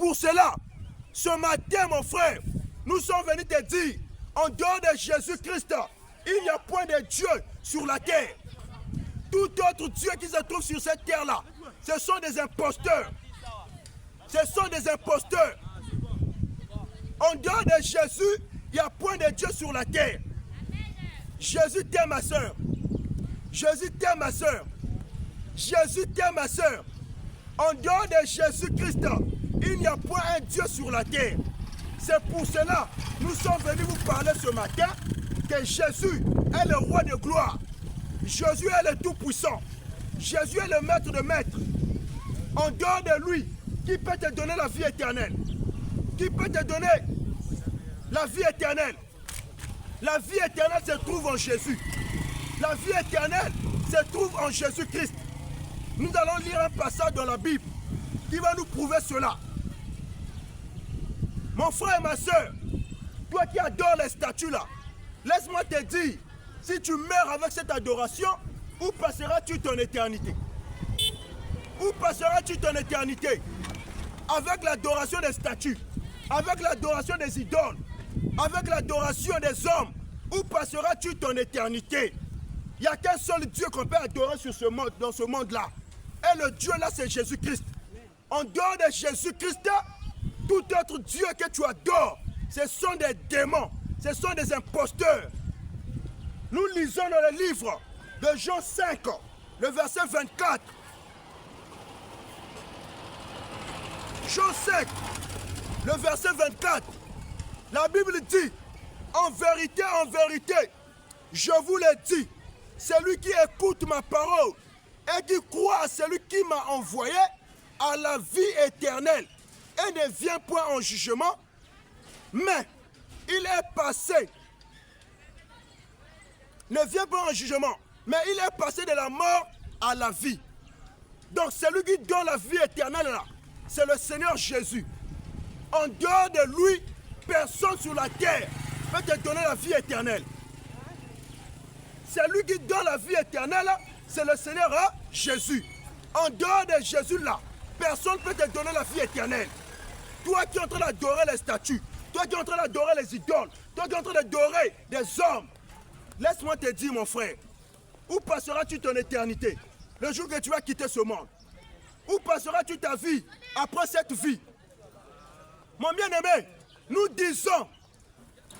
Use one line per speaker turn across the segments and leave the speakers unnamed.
pour cela, ce matin, mon frère, nous sommes venus te dire, en dehors de Jésus-Christ, il n'y a point de Dieu sur la terre. Tout autre Dieu qui se trouve sur cette terre-là, ce sont des imposteurs. Ce sont des imposteurs. En dehors de Jésus, il n'y a point de Dieu sur la terre. Jésus t'aime, ma soeur. Jésus t'aime, ma soeur. Jésus t'aime, ma soeur. En dehors de Jésus-Christ, il n'y a point un Dieu sur la terre. C'est pour cela que nous sommes venus vous parler ce matin que Jésus est le roi de gloire. Jésus est le tout-puissant. Jésus est le maître de maîtres. En dehors de lui, qui peut te donner la vie éternelle? Qui peut te donner la vie éternelle? La vie éternelle se trouve en Jésus. La vie éternelle se trouve en Jésus-Christ. Nous allons lire un passage dans la Bible qui va nous prouver cela. Mon frère et ma soeur, toi qui adores les statues là, laisse-moi te dire, si tu meurs avec cette adoration, où passeras-tu ton éternité? Où passeras-tu ton éternité? Avec l'adoration des statues, avec l'adoration des idoles, avec l'adoration des hommes, où passeras-tu ton éternité? Il n'y a qu'un seul Dieu qu'on peut adorer sur ce monde, dans ce monde-là. Et le Dieu là, c'est Jésus-Christ. En dehors de Jésus-Christ, tout autre Dieu que tu adores, ce sont des démons, ce sont des imposteurs. Nous lisons dans le livre de Jean 5, le verset 24. Jean 5, le verset 24. La Bible dit, en vérité, je vous l'ai dit, celui qui écoute ma parole et qui croit à celui qui m'a envoyé a la vie éternelle et ne vient point en jugement, mais il est passé. Ne vient pas en jugement, mais il est passé de la mort à la vie. Donc celui qui donne la vie éternelle là, c'est le Seigneur Jésus. En dehors de lui, personne sur la terre peut te donner la vie éternelle. Celui qui donne la vie éternelle, c'est le Seigneur Jésus. En dehors de Jésus là, personne ne peut te donner la vie éternelle. Toi qui es en train d'adorer les statues, toi qui es en train d'adorer les idoles, toi qui es en train d'adorer des hommes, laisse-moi te dire, mon frère, où passeras-tu ton éternité le jour que tu vas quitter ce monde? Où passeras-tu ta vie après cette vie? Mon bien-aimé, nous disons,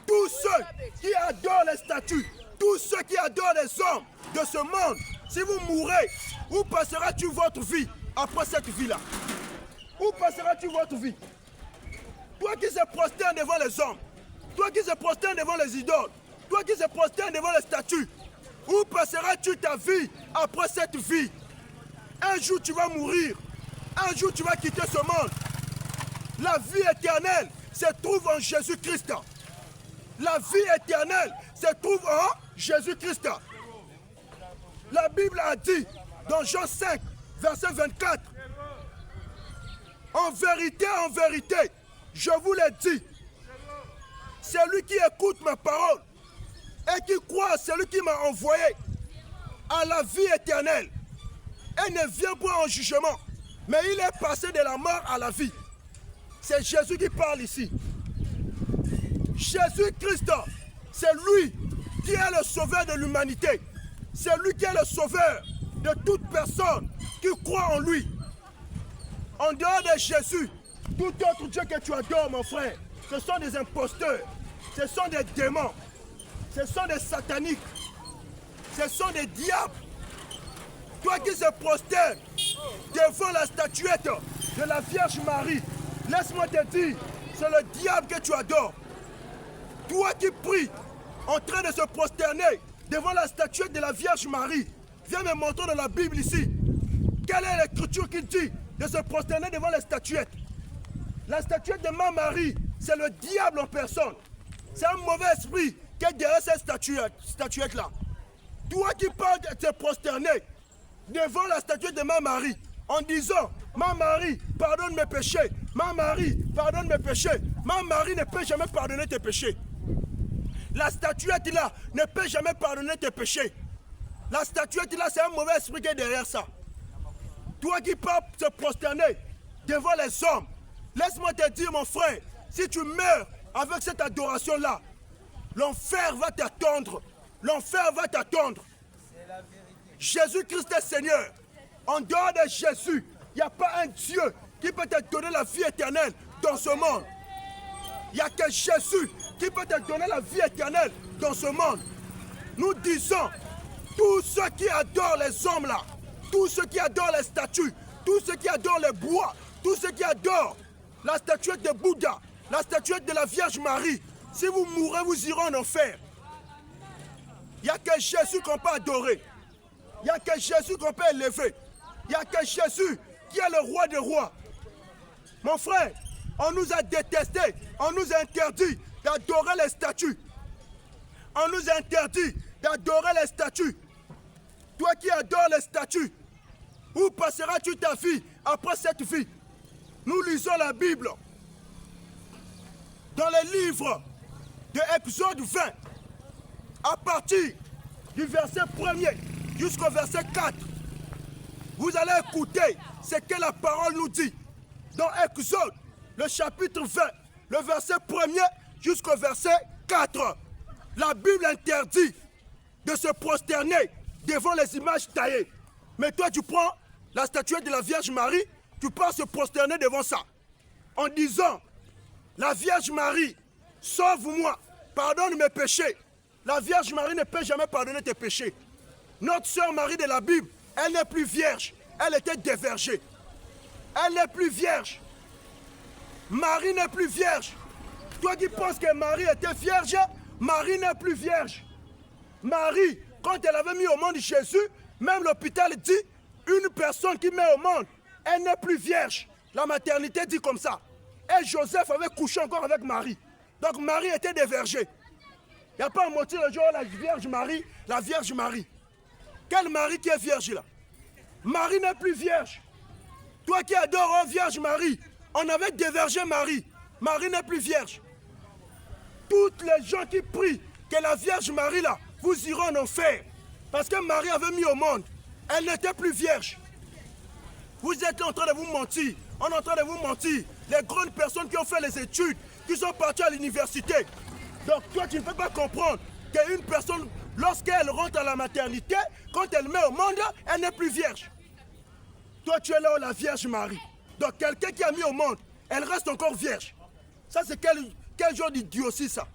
tous ceux qui adorent les statues, tous ceux qui adorent les hommes de ce monde, si vous mourrez, où passeras-tu votre vie après cette vie-là? Où passeras-tu votre vie? Toi qui se prosternes devant les hommes, toi qui se prosternes devant les idoles, toi qui se prosternes devant les statues, où passeras-tu ta vie après cette vie? Un jour tu vas mourir, un jour tu vas quitter ce monde. La vie éternelle se trouve en Jésus-Christ. La vie éternelle se trouve en Jésus-Christ. La Bible a dit dans Jean 5, verset 24, en vérité, je vous l'ai dit, celui qui écoute ma parole et qui croit à celui qui m'a envoyé a la vie éternelle et ne vient pas en jugement, mais il est passé de la mort à la vie. C'est Jésus qui parle ici. Jésus-Christ, c'est lui qui est le sauveur de l'humanité. C'est lui qui est le sauveur de toute personne qui croit en lui. En dehors de Jésus, tout autre Dieu que tu adores, mon frère, ce sont des imposteurs, ce sont des démons, ce sont des sataniques, ce sont des diables. Toi qui se prosternes devant la statuette de la Vierge Marie, laisse-moi te dire, c'est le diable que tu adores. Toi qui pries en train de se prosterner devant la statuette de la Vierge Marie, viens me montrer dans la Bible ici. Quelle est l'écriture qui dit de se prosterner devant les statuettes? La statuette de ma Marie, c'est le diable en personne. C'est un mauvais esprit qui est derrière cette statuette-là. Toi qui parles de te prosterner devant la statuette de ma Marie, en disant, ma Marie, pardonne mes péchés. Ma Marie, pardonne mes péchés. Ma Marie ne peut jamais pardonner tes péchés. La statuette là ne peut jamais pardonner tes péchés. La statuette là, c'est un mauvais esprit qui est derrière ça. Toi qui parles te prosterner devant les hommes, Laisse-moi te dire, mon frère, si tu meurs avec cette adoration-là, l'enfer va t'attendre. L'enfer va t'attendre. Jésus-Christ est Seigneur. En dehors de Jésus, il n'y a pas un Dieu qui peut te donner la vie éternelle dans ce monde. Il n'y a que Jésus qui peut te donner la vie éternelle dans ce monde. Nous disons, tous ceux qui adorent les hommes là, tous ceux qui adorent les statues, tous ceux qui adorent les bois, tous ceux qui adorent la statuette de Bouddha, la statuette de la Vierge Marie, si vous mourrez, vous irez en enfer. Il n'y a que Jésus qu'on peut adorer. Il n'y a que Jésus qu'on peut élever. Il n'y a que Jésus qui est le roi des rois. Mon frère, on nous a détestés, on nous a interdit d'adorer les statues. On nous a interdit d'adorer les statues. Toi qui adores les statues, où passeras-tu ta vie après cette vie? Nous lisons la Bible dans les livres de Exode 20, à partir du verset 1er jusqu'au verset 4. Vous allez écouter ce que la parole nous dit. Dans Exode, le chapitre 20, le verset 1er jusqu'au verset 4. La Bible interdit de se prosterner devant les images taillées. Mais toi, tu prends la statuette de la Vierge Marie, tu pars se prosterner devant ça. En disant, la Vierge Marie, sauve-moi, pardonne mes péchés. La Vierge Marie ne peut jamais pardonner tes péchés. Notre sœur Marie de la Bible, elle n'est plus vierge, elle était dévergée. Elle n'est plus vierge. Marie n'est plus vierge. Toi qui penses que Marie était vierge, Marie n'est plus vierge. Marie, quand elle avait mis au monde Jésus, même l'hôpital dit, une personne qui met au monde, elle n'est plus vierge. La maternité dit comme ça. Et Joseph avait couché encore avec Marie. Donc Marie était dévergée. Il n'y a pas un motif le jour la Vierge Marie, la Vierge Marie. Quelle Marie qui est vierge là? Marie n'est plus vierge. Toi qui adores Vierge Marie, on avait dévergé Marie. Marie n'est plus vierge. Toutes les gens qui prient que la Vierge Marie là, vous irez en enfer. Parce que Marie avait mis au monde. Elle n'était plus vierge. Vous êtes en train de vous mentir. On est en train de vous mentir. Les grandes personnes qui ont fait les études, qui sont parties à l'université. Donc toi, tu ne peux pas comprendre qu'une personne, lorsqu'elle rentre à la maternité, quand elle met au monde, elle n'est plus vierge. Toi, tu es là où la Vierge Marie. Donc quelqu'un qui a mis au monde, elle reste encore vierge. Ça, c'est quel genre d'idiotie, ça?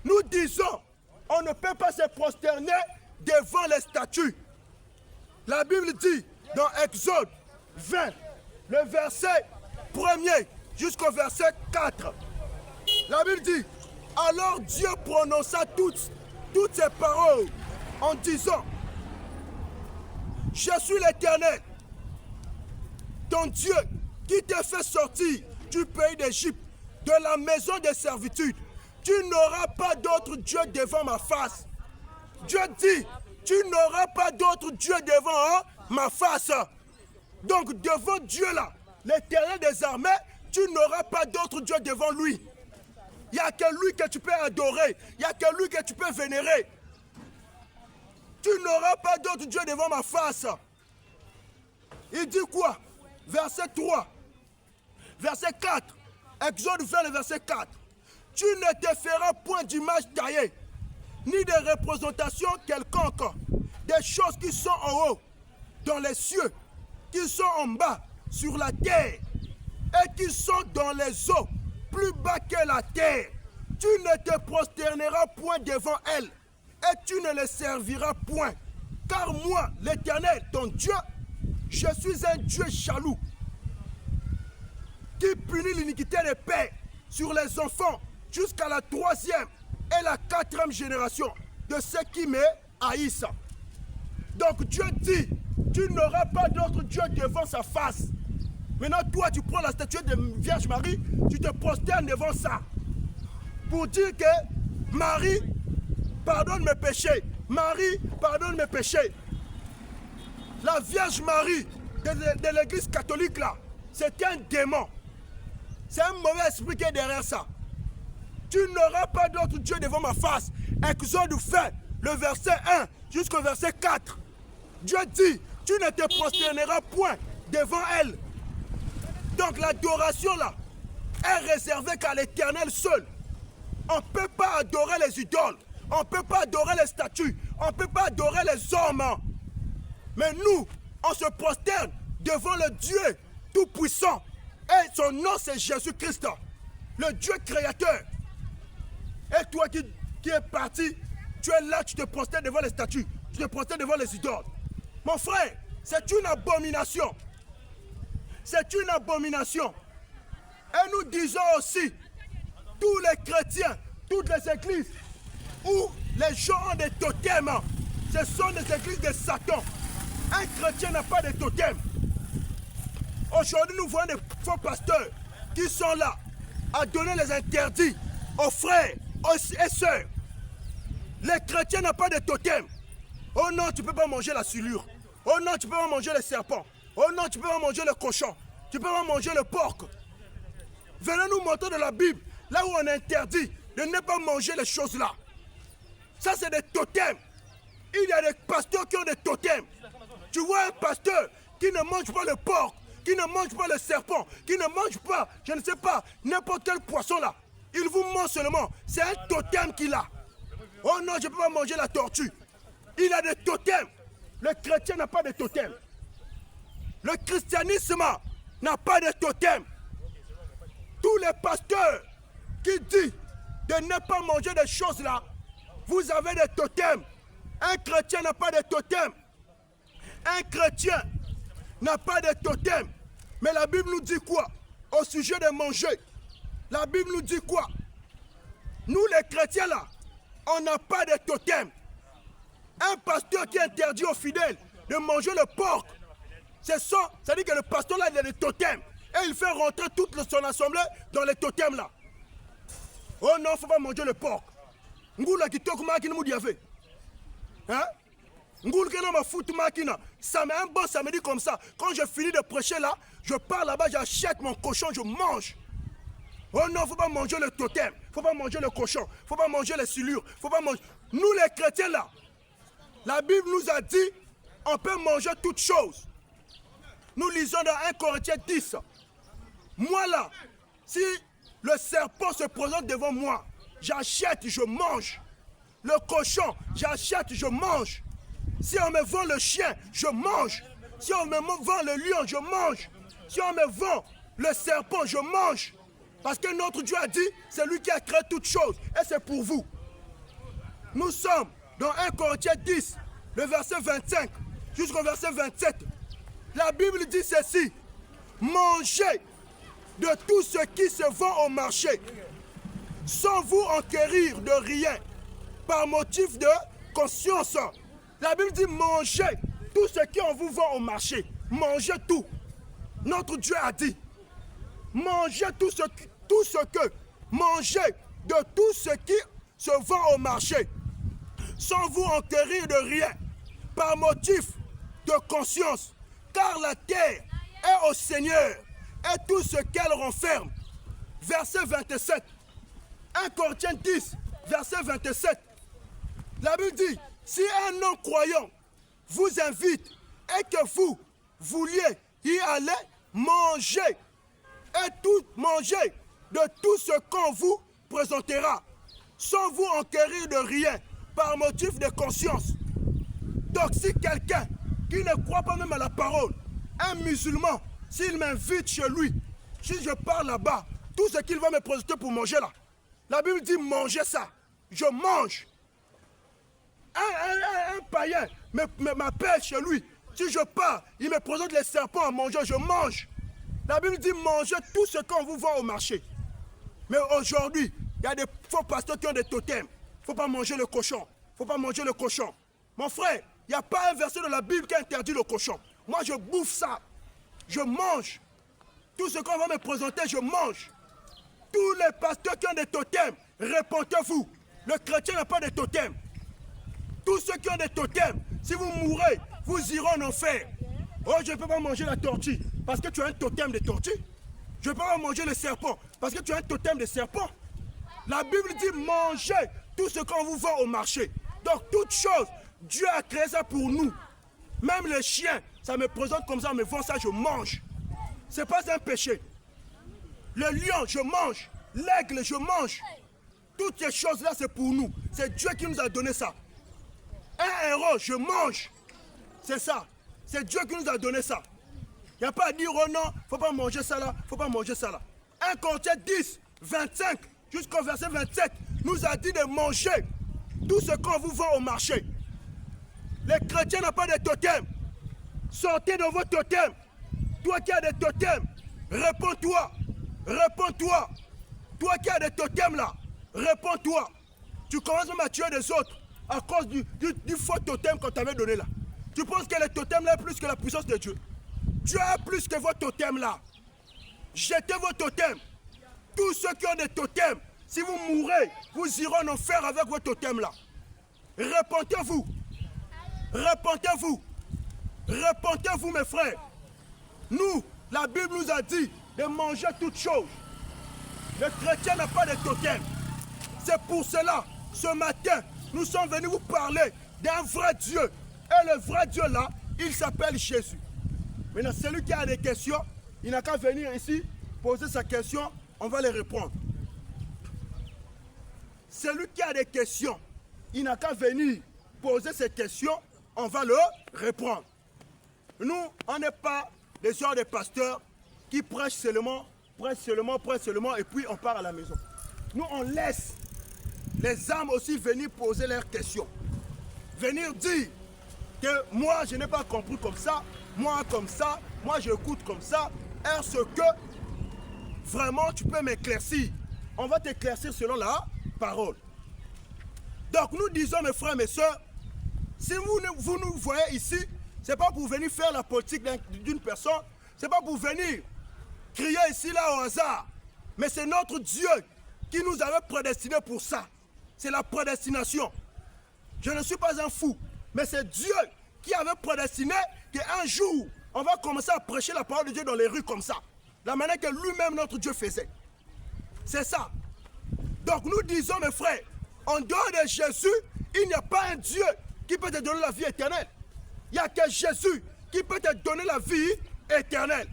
Nous disons, on ne peut pas se prosterner devant les statues. La Bible dit, dans Exode 20, le verset 1er jusqu'au verset 4. La Bible dit, alors Dieu prononça toutes ces paroles en disant, je suis l'Éternel, ton Dieu, qui t'a fait sortir du pays d'Égypte, de la maison de servitude. Tu n'auras pas d'autre Dieu devant ma face. Dieu dit, tu n'auras pas d'autre Dieu devant ma face. Donc devant Dieu là, l'Éternel des armées, tu n'auras pas d'autre Dieu devant lui. Il n'y a que lui que tu peux adorer. Il n'y a que lui que tu peux vénérer. Tu n'auras pas d'autre Dieu devant ma face. Il dit quoi? Verset 3. Verset 4. Exode 20, le verset 4. Tu ne te feras point d'image taillée, ni de représentation quelconque, des choses qui sont en haut, dans les cieux, qui sont en bas, sur la terre, et qui sont dans les eaux, plus bas que la terre. Tu ne te prosterneras point devant elles, et tu ne les serviras point. Car moi, l'Éternel, ton Dieu, je suis un Dieu jaloux, qui punit l'iniquité des pères sur les enfants jusqu'à la 3e et la 4e génération de ceux qui me haïssent. Donc Dieu dit, tu n'auras pas d'autre Dieu devant sa face. Maintenant toi tu prends la statue de Vierge Marie, tu te prosternes devant ça. Pour dire que Marie, pardonne mes péchés. Marie, pardonne mes péchés. La Vierge Marie de l'église catholique là, c'est un démon. C'est un mauvais esprit qui est derrière ça. Tu n'auras pas d'autre Dieu devant ma face. Exode 20, le verset 1 jusqu'au verset 4. Dieu dit, tu ne te prosterneras point devant elle. Donc l'adoration là est réservée qu'à l'Éternel seul. On ne peut pas adorer les idoles. On ne peut pas adorer les statues. On ne peut pas adorer les hommes. Mais nous, on se prosterne devant le Dieu Tout-Puissant. Et son nom, c'est Jésus-Christ, le Dieu créateur. Et toi qui es parti, tu es là, tu te prosternes devant les statues. Tu te prosternes devant les idoles. Mon frère, c'est une abomination. C'est une abomination. Et nous disons aussi, tous les chrétiens, toutes les églises où les gens ont des totems, ce sont des églises de Satan. Un chrétien n'a pas de totem. Aujourd'hui, nous voyons des faux pasteurs qui sont là à donner les interdits aux frères et sœurs. Les chrétiens n'ont pas de totem. Oh non, tu ne peux pas manger la souillure. Oh non, tu ne peux pas manger le serpent. Oh non, tu ne peux pas manger le cochon. Tu ne peux pas manger le porc. Venez nous montrer de la Bible, là où on interdit de ne pas manger les choses-là. Ça, c'est des totems. Il y a des pasteurs qui ont des totems. Tu vois un pasteur qui ne mange pas le porc, qui ne mange pas le serpent, qui ne mange pas, je ne sais pas, n'importe quel poisson là. Il vous ment seulement. C'est un totem qu'il a. Oh non, je ne peux pas manger la tortue. Il a des totems. Le chrétien n'a pas de totem. Le christianisme n'a pas de totem. Tous les pasteurs qui disent de ne pas manger des choses là, vous avez des totems. Un chrétien n'a pas de totem. Un chrétien n'a pas de totem. Mais la Bible nous dit quoi au sujet de manger? La Bible nous dit quoi? Nous les chrétiens là, on n'a pas de totem. Un pasteur qui interdit aux fidèles de manger le porc, c'est ça, ça dit que le pasteur là il a des totems. Et il fait rentrer toute son assemblée dans les totems là. Oh non, il ne faut pas manger le porc. Ngoula qui toque makina moudiavé. Hein? Ngoula qui n'a pas foutu makina. Ça met un bon samedi comme ça. Quand je finis de prêcher là, je pars là-bas, j'achète mon cochon, je mange. Oh non, il ne faut pas manger le totem. Il ne faut pas manger le cochon. Il ne faut pas manger les silures. Faut pas manger. Nous les chrétiens là, la Bible nous a dit, on peut manger toutes choses. Nous lisons dans 1 Corinthiens 10. Moi là, si le serpent se présente devant moi, j'achète, je mange. Le cochon, j'achète, je mange. Si on me vend le chien, je mange. Si on me vend le lion, je mange. Si on me vend le serpent, je mange. Parce que notre Dieu a dit, c'est lui qui a créé toutes choses. Et c'est pour vous. Nous sommes dans 1 Corinthiens 10, le verset 25 jusqu'au verset 27. La Bible dit ceci. Mangez de tout ce qui se vend au marché, sans vous enquérir de rien, par motif de conscience. La Bible dit mangez tout ce qui on vous vend au marché. Mangez tout. Notre Dieu a dit, mangez tout ce que, mangez de tout ce qui se vend au marché, sans vous enquérir de rien, par motif de conscience, car la terre est au Seigneur et tout ce qu'elle renferme. Verset 27. 1 Corinthiens 10, verset 27. La Bible dit, si un non-croyant vous invite et que vous vouliez y aller, mangez mangez de tout ce qu'on vous présentera, sans vous enquérir de rien, par motif de conscience. Donc si quelqu'un qui ne croit pas même à la parole, un musulman, s'il m'invite chez lui, si je pars là-bas, tout ce qu'il va me présenter pour manger là, la Bible dit mangez ça, je mange. Un païen m'appelle chez lui, si je pars, il me présente les serpents à manger, je mange. La Bible dit mangez tout ce qu'on vous vend au marché. Mais aujourd'hui, il y a des faux pasteurs qui ont des totems. Il ne faut pas manger le cochon. Il ne faut pas manger le cochon. Mon frère, il n'y a pas un verset de la Bible qui interdit le cochon. Moi, je bouffe ça. Je mange. Tout ce qu'on va me présenter, je mange. Tous les pasteurs qui ont des totems, répondez-vous. Le chrétien n'a pas de totems. Tous ceux qui ont des totems, si vous mourrez, vous irez en enfer. Oh, je ne peux pas manger la tortue parce que tu as un totem de tortue. Je ne peux pas manger le serpent parce que tu as un totem de serpent. La Bible dit mangez tout ce qu'on vous vend au marché. Donc, toute chose, Dieu a créé ça pour nous. Même les chiens, ça me présente comme ça, on me vend ça, je mange. Ce n'est pas un péché. Le lion, je mange. L'aigle, je mange. Toutes ces choses-là, c'est pour nous. C'est Dieu qui nous a donné ça. Un héros, je mange. C'est ça. C'est Dieu qui nous a donné ça. Il n'y a pas à dire, oh non, il ne faut pas manger ça là, il ne faut pas manger ça là. 1 Corinthiens 10, 25, jusqu'au verset 27, nous a dit de manger tout ce qu'on vous vend au marché. Les chrétiens n'ont pas de totem. Sortez de vos totems. Toi qui as des totems, réponds-toi. Réponds-toi. Toi qui as des totems là, réponds-toi. Tu commences même à tuer des autres à cause du faux totem qu'on t'avait donné là. Tu penses que les totems là est plus que la puissance de Dieu. Dieu a plus que vos totems là. Jetez vos totems. Tous ceux qui ont des totems, si vous mourrez, vous irez en enfer avec vos totems là. Repentez-vous. Repentez-vous. Repentez-vous mes frères. Nous, la Bible nous a dit de manger toutes choses. Le chrétien n'a pas de totem. C'est pour cela, ce matin, nous sommes venus vous parler d'un vrai Dieu. Et le vrai Dieu là, il s'appelle Jésus. Maintenant, celui qui a des questions, il n'a qu'à venir ici, poser sa question, on va les répondre. Celui qui a des questions, il n'a qu'à venir poser ses questions, on va le répondre. Nous, on n'est pas des genres de pasteurs qui prêchent seulement, et puis on part à la maison. Nous, on laisse les âmes aussi venir poser leurs questions. Venir dire que moi, je n'ai pas compris comme ça, moi j'écoute comme ça. Est-ce que vraiment tu peux m'éclaircir? On va t'éclaircir selon la parole. Donc nous disons, mes frères, mes soeurs, si vous nous voyez ici, ce n'est pas pour venir faire la politique d'une personne, ce n'est pas pour venir crier ici, là, au hasard. Mais c'est notre Dieu qui nous avait prédestinés pour ça. C'est la prédestination. Je ne suis pas un fou, mais c'est Dieu qui avait prédestiné qu'un jour, on va commencer à prêcher la parole de Dieu dans les rues comme ça. La manière que lui-même, notre Dieu, faisait. C'est ça. Donc nous disons, mes frères, en dehors de Jésus, il n'y a pas un Dieu qui peut te donner la vie éternelle. Il n'y a que Jésus qui peut te donner la vie éternelle.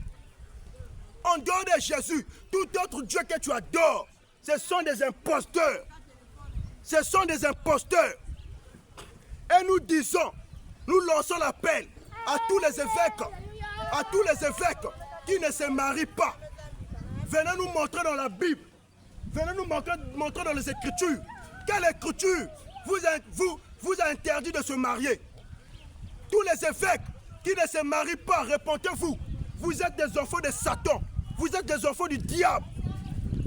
En dehors de Jésus, tout autre Dieu que tu adores, ce sont des imposteurs. Ce sont des imposteurs. Et nous disons, nous lançons l'appel à tous les évêques qui ne se marient pas. Venez nous montrer dans la Bible, venez nous montrer dans les Écritures. Quelle Écriture vous a interdit de se marier? Tous les évêques qui ne se marient pas, répondez-vous. Vous êtes des enfants de Satan. Vous êtes des enfants du diable.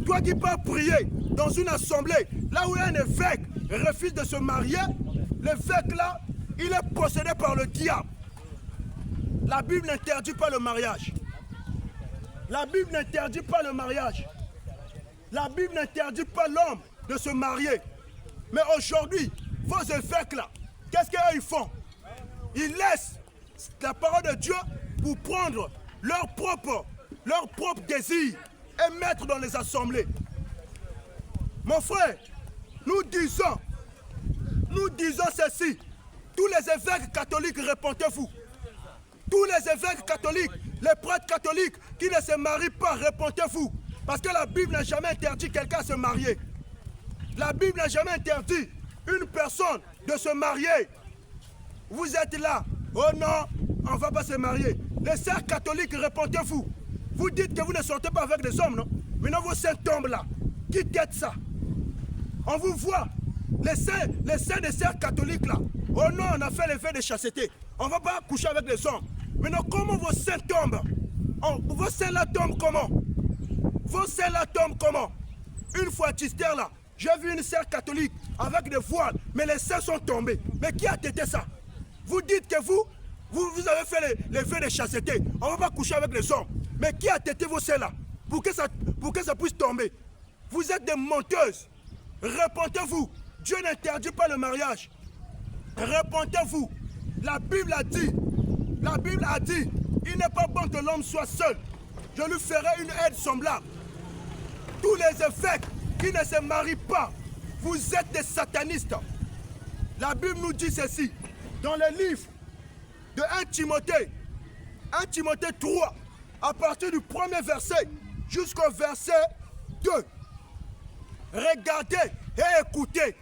Toi qui peux prier dans une assemblée, là où un évêque refuse de se marier, l'évêque là, il est possédé par le diable. La Bible n'interdit pas le mariage. La Bible n'interdit pas le mariage. La Bible n'interdit pas l'homme de se marier. Mais aujourd'hui, vos évêques là, qu'est-ce qu'ils font? Ils laissent la parole de Dieu pour prendre leur propre désir et mettre dans les assemblées. Mon frère, nous disons ceci. Tous les évêques catholiques, répondez-vous. Tous les évêques catholiques, les prêtres catholiques qui ne se marient pas, répondez-vous. Parce que la Bible n'a jamais interdit quelqu'un à se marier. La Bible n'a jamais interdit une personne de se marier. Vous êtes là. Oh non, on ne va pas se marier. Les sœurs catholiques, répondez-vous. Vous dites que vous ne sortez pas avec des hommes, non? Maintenant, vos seins tombent là. Qui tête ça? On vous voit. Les seins des sœurs catholiques là. Oh non, on a fait l'effet de chasteté. On ne va pas coucher avec les hommes. Maintenant, comment vos seins tombent? Vos seins là tombent comment? Vos seins là tombent comment? Une fois à Chister là, j'ai vu une sœur catholique avec des voiles, mais les seins sont tombés. Mais qui a tété ça? Vous dites que vous avez fait l'effet de chasteté. On ne va pas coucher avec les hommes. Mais qui a tété vos seins là pour que ça puisse tomber? Vous êtes des menteuses. Répentez-vous. Dieu n'interdit pas le mariage. Répentez-vous. La Bible a dit, il n'est pas bon que l'homme soit seul. Je lui ferai une aide semblable. Tous les évêques qui ne se marient pas, vous êtes des satanistes. La Bible nous dit ceci, dans le livre de 1 Timothée 3, à partir du premier verset jusqu'au verset 2. Regardez et écoutez,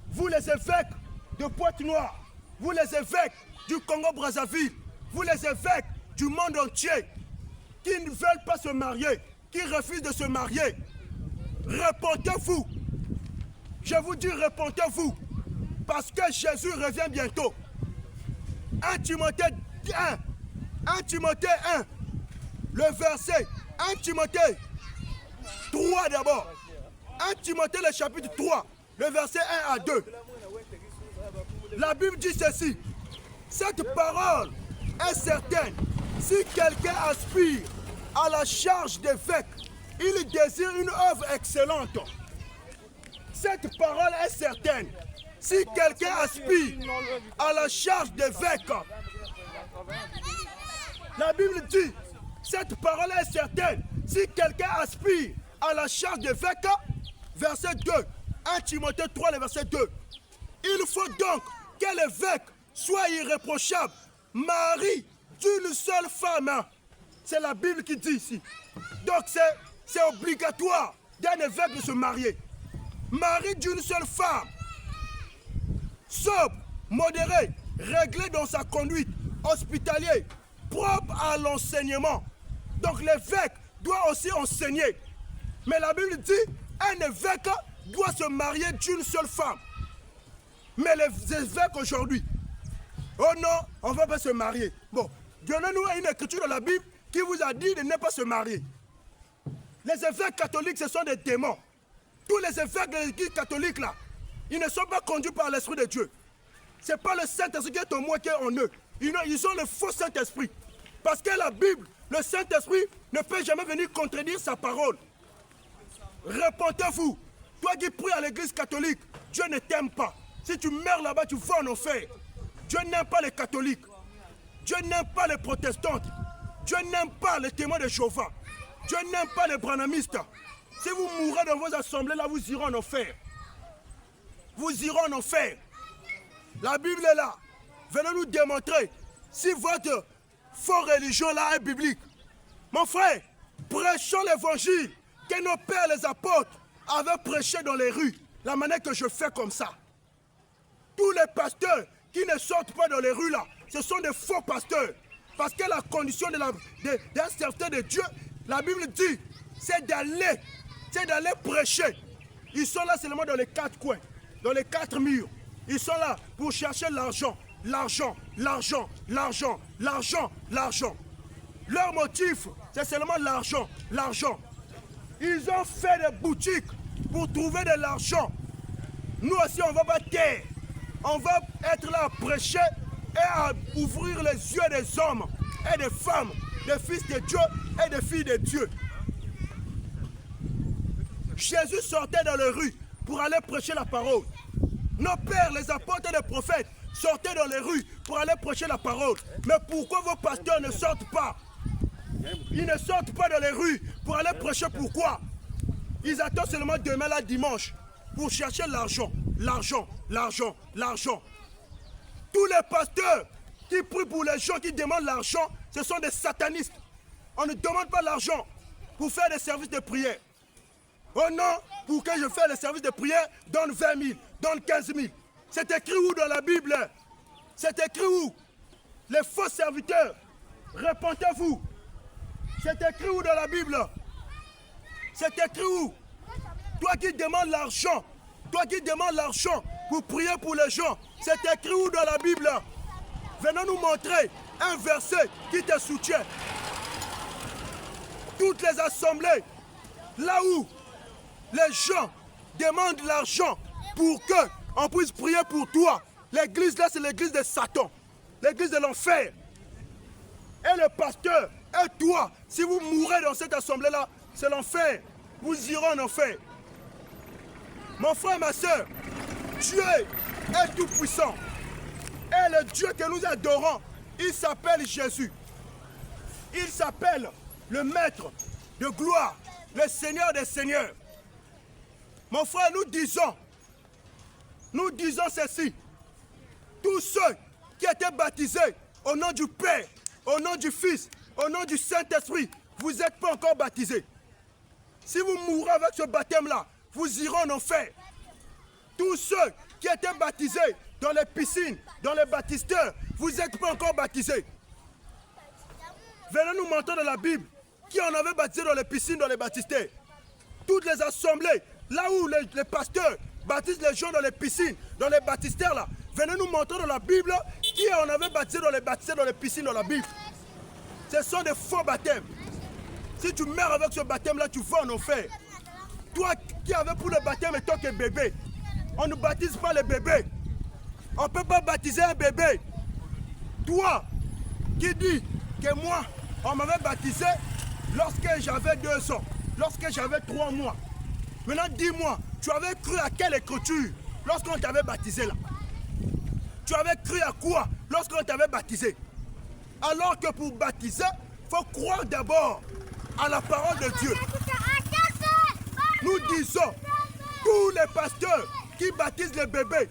vous les évêques de Pointe-Noire, vous les évêques du Congo-Brazzaville, vous les évêques du monde entier, qui ne veulent pas se marier, qui refusent de se marier. Répondez-vous. Je vous dis, répondez-vous. Parce que Jésus revient bientôt. 1 Timothée 1. 1 Timothée 1. Le verset 1 Timothée 3 d'abord. 1 Timothée le chapitre 3. Le verset 1 à 2. La Bible dit ceci. Cette parole est certaine. Si quelqu'un aspire à la charge d'évêque, il désire une œuvre excellente. Cette parole est certaine. Si quelqu'un aspire à la charge d'évêque, la Bible dit, cette parole est certaine. Si quelqu'un aspire à la charge d'évêque, verset 2, 1 Timothée 3, le verset 2. Il faut donc que l'évêque soit irréprochable, mari d'une seule femme. C'est la Bible qui dit ici. Donc c'est obligatoire d'un évêque de se marier. Mari d'une seule femme, sobre, modéré, réglé dans sa conduite, hospitalier, propre à l'enseignement. Donc l'évêque doit aussi enseigner. Mais la Bible dit, un évêque doit se marier d'une seule femme. Mais les évêques aujourd'hui, oh non, on ne va pas se marier. Bon, donnez-nous une écriture dans la Bible qui vous a dit de ne pas se marier. Les évêques catholiques, ce sont des démons. Tous les évêques de l'église catholique, là, ils ne sont pas conduits par l'Esprit de Dieu. Ce n'est pas le Saint-Esprit qui est au moins qui est en eux. Ils ont le faux Saint-Esprit. Parce que la Bible, le Saint-Esprit ne peut jamais venir contredire sa parole. Répondez-vous. Toi qui pries à l'église catholique, Dieu ne t'aime pas. Si tu meurs là-bas, tu vas en enfer. Dieu n'aime pas les catholiques. Dieu n'aime pas les protestantes. Dieu n'aime pas les témoins de Jéhovah. Dieu n'aime pas les branhamistes. Si vous mourrez dans vos assemblées, là, vous irez en enfer. Vous irez en enfer. La Bible est là. Venez nous démontrer si votre faux religion là est biblique. Mon frère, prêchons l'évangile que nos pères les apôtres avaient prêché dans les rues. La manière que je fais comme ça. Tous les pasteurs qui ne sortent pas dans les rues là, ce sont des faux pasteurs. Parce que la condition d'un serviteur de Dieu, la Bible dit, c'est d'aller prêcher. Ils sont là seulement dans les quatre coins, dans les quatre murs. Ils sont là pour chercher l'argent, l'argent, l'argent, l'argent, l'argent, l'argent. Leur motif, c'est seulement l'argent, l'argent. Ils ont fait des boutiques pour trouver de l'argent. Nous aussi, on ne va pas taire. On va être là à prêcher et à ouvrir les yeux des hommes et des femmes, des fils de Dieu et des filles de Dieu. Jésus sortait dans les rues pour aller prêcher la parole. Nos pères, les apôtres et les prophètes, sortaient dans les rues pour aller prêcher la parole. Mais pourquoi vos pasteurs ne sortent pas? Ils ne sortent pas dans les rues pour aller prêcher. Pourquoi? Ils attendent seulement demain, là, dimanche, pour chercher l'argent, l'argent, l'argent, l'argent. Tous les pasteurs qui prient pour les gens qui demandent l'argent, ce sont des satanistes. On ne demande pas l'argent pour faire des services de prière. Oh non, pour que je fasse les services de prière, donne 20 000, donne 15 000. C'est écrit où dans la Bible? C'est écrit où? Les faux serviteurs, répondez-vous. C'est écrit où dans la Bible? C'est écrit où? Toi qui demandes l'argent, pour prier pour les gens, c'est écrit où dans la Bible? Venez nous montrer un verset qui te soutient. Toutes les assemblées, là où les gens demandent l'argent pour qu'on puisse prier pour toi. L'église là, c'est l'église de Satan, l'église de l'enfer. Et le pasteur, et toi, si vous mourrez dans cette assemblée-là, c'est l'enfer. Vous irez en enfer. Mon frère, ma soeur, Dieu est tout puissant. Et le Dieu que nous adorons, il s'appelle Jésus. Il s'appelle le Maître de gloire, le Seigneur des Seigneurs. Mon frère, nous disons ceci. Tous ceux qui étaient baptisés au nom du Père, au nom du Fils, au nom du Saint-Esprit, vous n'êtes pas encore baptisé. Si vous mourrez avec ce baptême-là, vous irez en enfer. Tous ceux qui étaient baptisés dans les piscines, dans les baptisteurs, vous n'êtes pas encore baptisés. Venez nous montrer dans la Bible qui en avait baptisé dans les piscines, dans les baptisteurs. Toutes les assemblées, là où les pasteurs baptisent les gens dans les piscines, dans les baptistères là, venez nous montrer dans la Bible qui en avait baptisé dans les baptistères, dans les piscines, dans la Bible. Ce sont des faux baptêmes. Si tu meurs avec ce baptême-là, tu vas en enfer. Toi qui avais pour le baptême et toi qui es bébé, on ne baptise pas les bébés. On ne peut pas baptiser un bébé. Toi qui dis que moi, on m'avait baptisé lorsque j'avais 2 ans, lorsque j'avais 3 mois. Maintenant, dis-moi, tu avais cru à quelle écriture lorsqu'on t'avait baptisé là? Tu avais cru à quoi lorsqu'on t'avait baptisé? Alors que pour baptiser, il faut croire d'abord à la parole de Dieu. Nous disons, tous les pasteurs qui baptisent les bébés,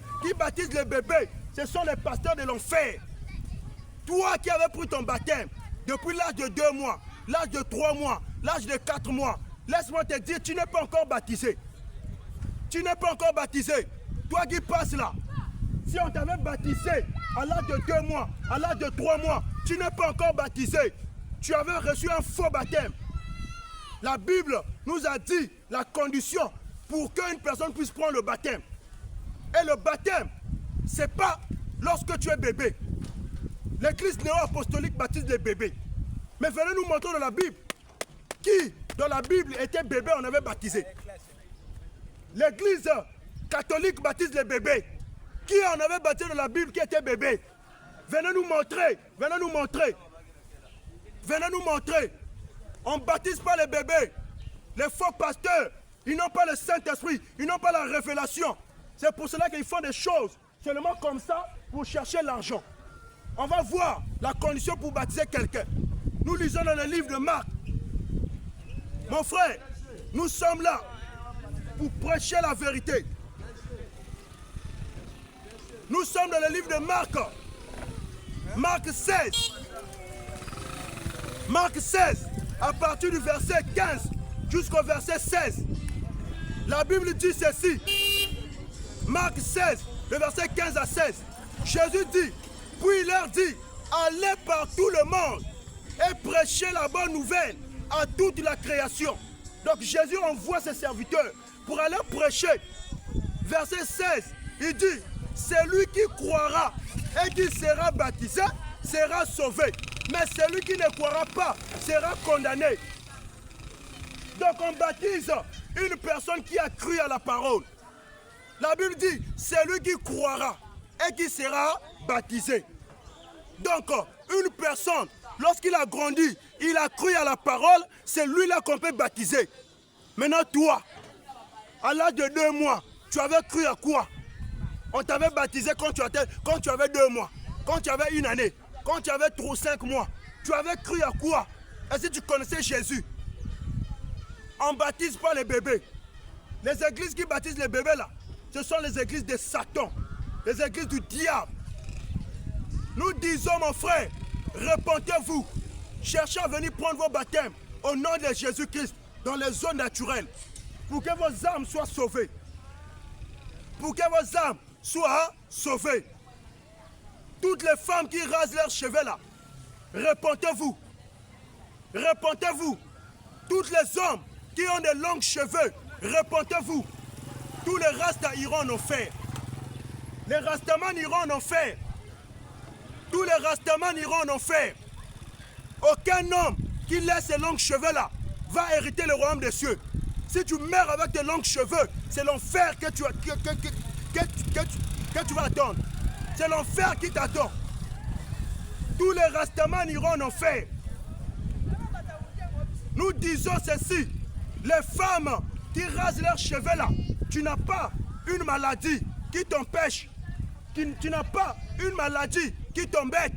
ce sont les pasteurs de l'enfer. Toi qui avais pris ton baptême depuis l'âge de 2 mois, l'âge de 3 mois, l'âge de 4 mois, laisse-moi te dire, tu n'es pas encore baptisé. Tu n'es pas encore baptisé. Toi qui passes là, si on t'avait baptisé à l'âge de 2 mois, à l'âge de 3 mois, tu n'es pas encore baptisé. Tu avais reçu un faux baptême. La Bible nous a dit la condition pour qu'une personne puisse prendre le baptême. Et le baptême, ce n'est pas lorsque tu es bébé. L'église néo-apostolique baptise les bébés. Mais venez nous montrer dans la Bible qui, dans la Bible, était bébé, on avait baptisé. L'église catholique baptise les bébés. Qui en avait baptisé dans la Bible qui était bébé? Venez nous montrer, venez nous montrer. Venez nous montrer. On ne baptise pas les bébés. Les faux pasteurs, ils n'ont pas le Saint-Esprit, ils n'ont pas la révélation. C'est pour cela qu'ils font des choses seulement comme ça pour chercher l'argent. On va voir la condition pour baptiser quelqu'un. Nous lisons dans le livre de Marc. Mon frère, nous sommes là pour prêcher la vérité. Nous sommes dans le livre de Marc. Marc 16. Marc 16, à partir du verset 15 jusqu'au verset 16. La Bible dit ceci. Marc 16, le verset 15 à 16. Jésus dit, puis il leur dit, allez par tout le monde et prêchez la bonne nouvelle à toute la création. Donc Jésus envoie ses serviteurs pour aller prêcher. Verset 16, il dit, celui qui croira et qui sera baptisé sera sauvé. Mais celui qui ne croira pas sera condamné. Donc on baptise une personne qui a cru à la parole. La Bible dit, celui qui croira et qui sera baptisé. Donc une personne, lorsqu'il a grandi, il a cru à la parole, c'est lui-là qu'on peut baptiser. Maintenant toi, à l'âge de 2 mois, tu avais cru à quoi? On t'avait baptisé quand tu avais 2 mois, quand tu avais 1 année, quand tu avais 5 mois. Tu avais cru à quoi? Est-ce que tu connaissais Jésus? On ne baptise pas les bébés. Les églises qui baptisent les bébés là, ce sont les églises de Satan, les églises du diable. Nous disons, mon frère, repentez-vous. Cherchez à venir prendre vos baptêmes au nom de Jésus-Christ dans les zones naturelles pour que vos âmes soient sauvées. Pour que vos âmes soient sauvées. Toutes les femmes qui rasent leurs cheveux là, repentez-vous. Repentez-vous. Tous les hommes qui ont de longs cheveux, repentez-vous. Tous les rastas iront en enfer. Les rastamans iront en enfer. Tous les rastamans iront en enfer. Aucun homme qui laisse ses longs cheveux là va hériter le royaume des cieux. Si tu meurs avec tes longs cheveux, c'est l'enfer que tu vas attendre. C'est l'enfer qui t'attend. Tous les rastamans iront en enfer. Nous disons ceci. Les femmes qui rasent leurs cheveux là, tu n'as pas une maladie qui t'empêche. Tu n'as pas une maladie qui t'embête.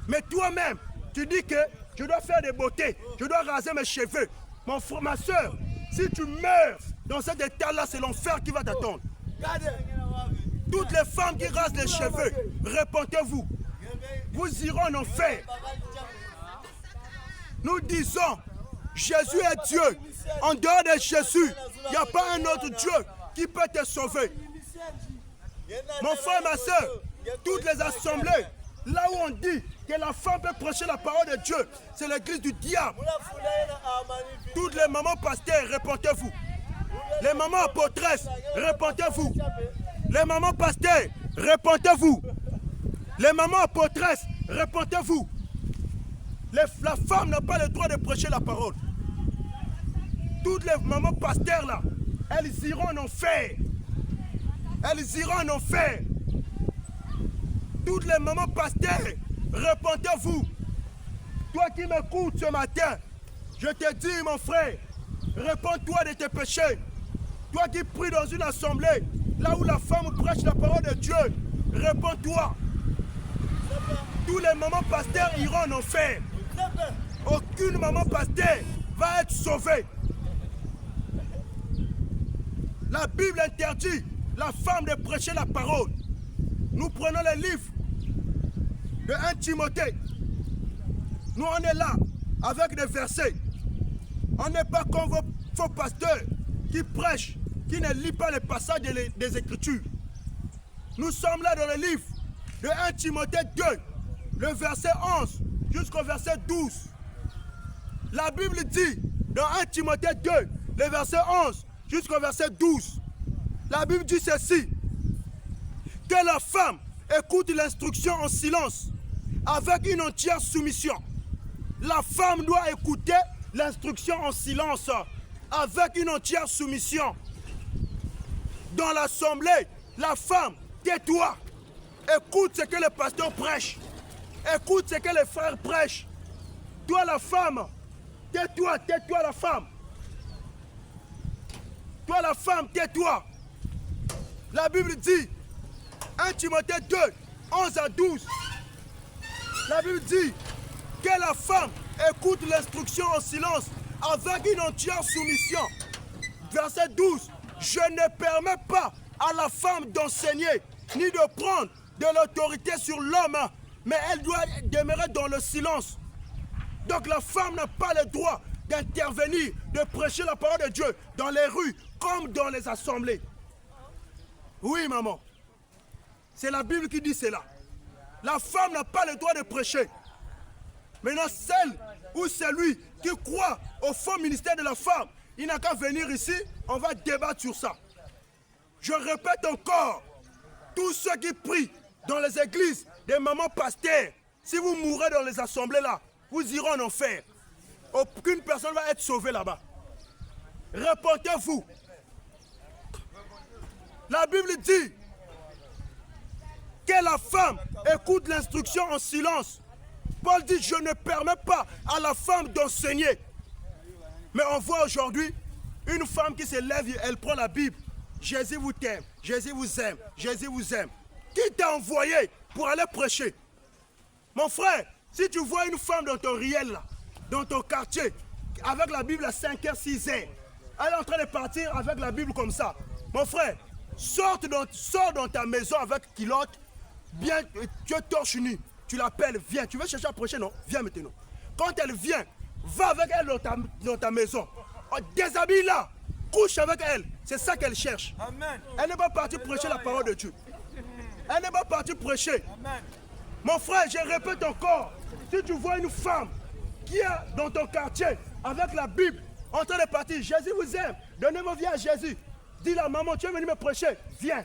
Mais toi-même, tu dis que je dois faire des beautés, je dois raser mes cheveux. Mon frère, ma soeur, si tu meurs dans cet état-là, c'est l'enfer qui va t'attendre. Toutes les femmes qui rasent les cheveux, repentez-vous. Vous irez en enfer. Nous disons, Jésus est Dieu. En dehors de Jésus, il n'y a pas un autre Dieu qui peut te sauver. Mon frère, ma soeur, toutes les assemblées, là où on dit que la femme peut prêcher la parole de Dieu, c'est l'église du diable. Toutes les mamans pasteurs, répentez-vous. Les mamans apôtresses, répentez-vous. Les mamans pasteurs, répentez-vous. Les mamans apôtresses, répentez-vous. La femme n'a pas le droit de prêcher la parole. Toutes les mamans pasteurs là, elles iront en enfer. Elles iront en enfer. Toutes les mamans pasteurs, répentez-vous. Toi qui m'écoutes ce matin, je te dis mon frère, réponds-toi de tes péchés. Toi qui pries dans une assemblée, là où la femme prêche la parole de Dieu, réponds-toi. Tous les mamans pasteurs iront en enfer. Aucune maman pasteur va être sauvée. La Bible interdit la femme de prêcher la parole. Nous prenons les livres de 1 Timothée. Nous on est là avec des versets. On n'est pas comme vos faux pasteurs qui prêchent, qui ne lisent pas les passages des Écritures. Nous sommes là dans le livre de 1 Timothée 2, le verset 11 jusqu'au verset 12. La Bible dit dans 1 Timothée 2, le verset 11 jusqu'au verset 12. La Bible dit ceci: que la femme écoute l'instruction en silence, avec une entière soumission. La femme doit écouter l'instruction en silence, avec une entière soumission. Dans l'assemblée, la femme, tais-toi. Écoute ce que le pasteur prêche. Écoute ce que les frères prêchent. Toi la femme, tais-toi, tais-toi la femme. Toi la femme, tais-toi. La Bible dit, 1 Timothée 2, 11 à 12. La Bible dit que la femme écoute l'instruction en silence avec une entière soumission. Verset 12. Je ne permets pas à la femme d'enseigner ni de prendre de l'autorité sur l'homme, mais elle doit demeurer dans le silence. Donc la femme n'a pas le droit d'intervenir, de prêcher la parole de Dieu dans les rues comme dans les assemblées. Oui, maman. C'est la Bible qui dit cela. La femme n'a pas le droit de prêcher. Maintenant, celle ou celui qui croit au faux ministère de la femme, il n'a qu'à venir ici, on va débattre sur ça. Je répète encore, tous ceux qui prient dans les églises des mamans pasteurs, si vous mourrez dans les assemblées là, vous irez en enfer. Aucune personne va être sauvée là-bas. Répentez-vous. La Bible dit que la femme écoute l'instruction en silence. Paul dit, je ne permets pas à la femme d'enseigner. Mais on voit aujourd'hui une femme qui se lève et elle prend la Bible. Jésus vous aime, Jésus vous aime, Jésus vous aime. Qui t'a envoyé pour aller prêcher? Mon frère, si tu vois une femme dans ton riel, là, dans ton quartier, avec la Bible à 5h, 6h, elle est en train de partir avec la Bible comme ça. Mon frère, sors dans ta maison avec culotte, bien, tu es torche nu. Tu l'appelles, viens. Tu veux chercher à prêcher, non? Viens maintenant. Quand elle vient, va avec elle dans ta maison. Déshabille-la. Couche avec elle. C'est ça qu'elle cherche. Amen. Elle n'est pas partie prêcher la parole de Dieu. Elle n'est pas partie prêcher. Amen. Mon frère, je répète encore. Si tu vois une femme qui est dans ton quartier avec la Bible en train de partir, Jésus vous aime. Donnez vos vies à Jésus. Dis-la, maman, tu es venue me prêcher. Viens.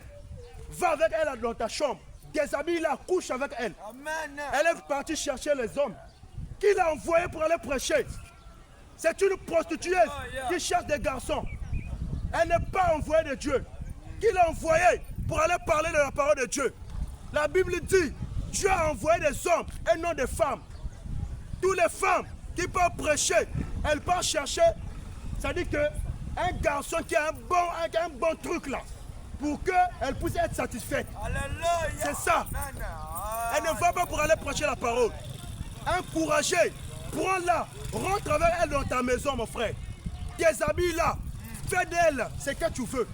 Va avec elle dans ta chambre. Déshabille-la, couche avec elle. Amen. Elle est partie chercher les hommes. Qui l'a envoyé pour aller prêcher? C'est une prostituée qui cherche des garçons. Elle n'est pas envoyée de Dieu. Qui l'a envoyé pour aller parler de la parole de Dieu? La Bible dit, Dieu a envoyé des hommes et non des femmes. Toutes les femmes qui peuvent prêcher, elles peuvent chercher, ça dit que un garçon qui a un bon truc là, pour qu'elle puisse être satisfaite. C'est ça. Elle ne va pas pour aller prêcher la parole. Encouragez, prends-la, rentre avec elle dans ta maison, mon frère. Déshabille-la, fais d'elle ce que tu veux.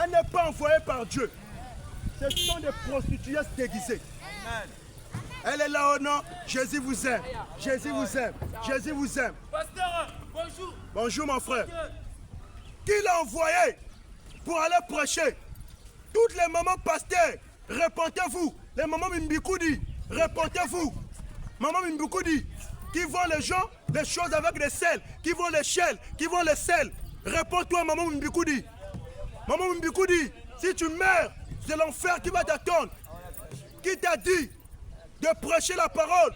Elle n'est pas envoyée par Dieu. Ce sont des prostituées déguisées. Elle est là au nom, Jésus vous aime, Jésus vous aime, Jésus vous aime. Bonjour mon frère. Qui l'a envoyé pour aller prêcher? Toutes les mamans pasteurs, répentez-vous. Les mamans Mimbikoudi, répentez-vous. Maman Mimbikoudi, qui vend les gens des choses avec des sels, qui vend les sels, qui vend les sels. Réponds-toi, maman Mimbikoudi. Maman Mimbikoudi, si tu meurs, c'est l'enfer qui va t'attendre. Qui t'a dit de prêcher la parole?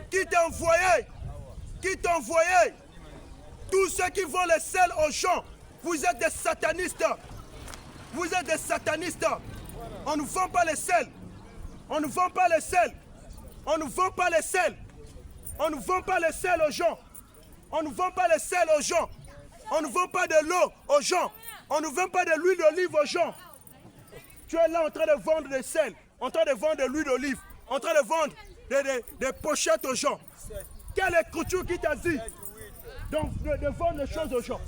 Qui t'a envoyé? Qui t'a envoyé? Tous ceux qui vendent les sels aux gens, vous êtes des satanistes. Vous êtes des satanistes. On ne vend pas les sels. On ne vend pas les sels. On ne vend pas les sels. On ne vend pas les sels aux gens. On ne vend pas les sels aux gens. On ne vend pas de l'eau aux gens. On ne vend pas de l'huile d'olive aux gens. Tu es là en train de vendre des sels, en train de vendre de l'huile d'olive, en train de vendre des pochettes aux gens. Quelle écriture qui t'a dit de vendre des choses aux gens?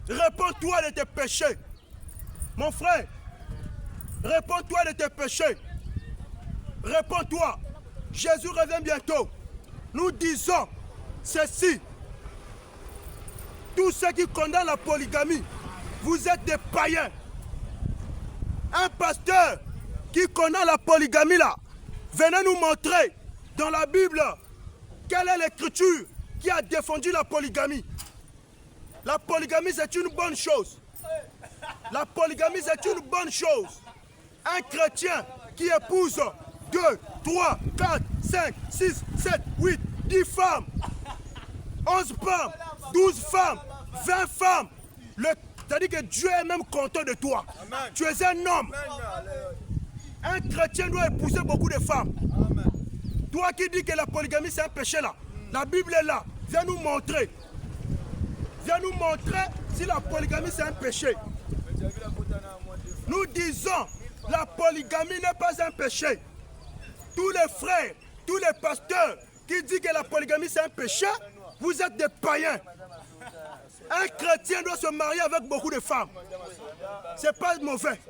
Réponds-toi de tes péchés. Mon frère, réponds-toi de tes péchés. Réponds-toi. Jésus revient bientôt. Nous disons ceci. Tous ceux qui condamnent la polygamie, vous êtes des païens. Un pasteur qui condamne la polygamie là, venez nous montrer dans la Bible quelle est l'écriture qui a défendu la polygamie. La polygamie c'est une bonne chose. La polygamie c'est une bonne chose. Un chrétien qui épouse 2, 3, 4, 5, 6, 7, 8, 10 femmes, 11 femmes, 12 femmes, 20 femmes. C'est-à-dire que Dieu est même content de toi. Amen. Tu es un homme. Amen. Un chrétien doit épouser beaucoup de femmes. Amen. Toi qui dis que la polygamie c'est un péché là, la Bible est là. Viens nous montrer. Viens nous montrer si la polygamie c'est un péché. Nous disons, la polygamie n'est pas un péché. Tous les frères, tous les pasteurs qui disent que la polygamie c'est un péché, vous êtes des païens. Un chrétien doit se marier avec beaucoup de femmes. C'est pas mauvais.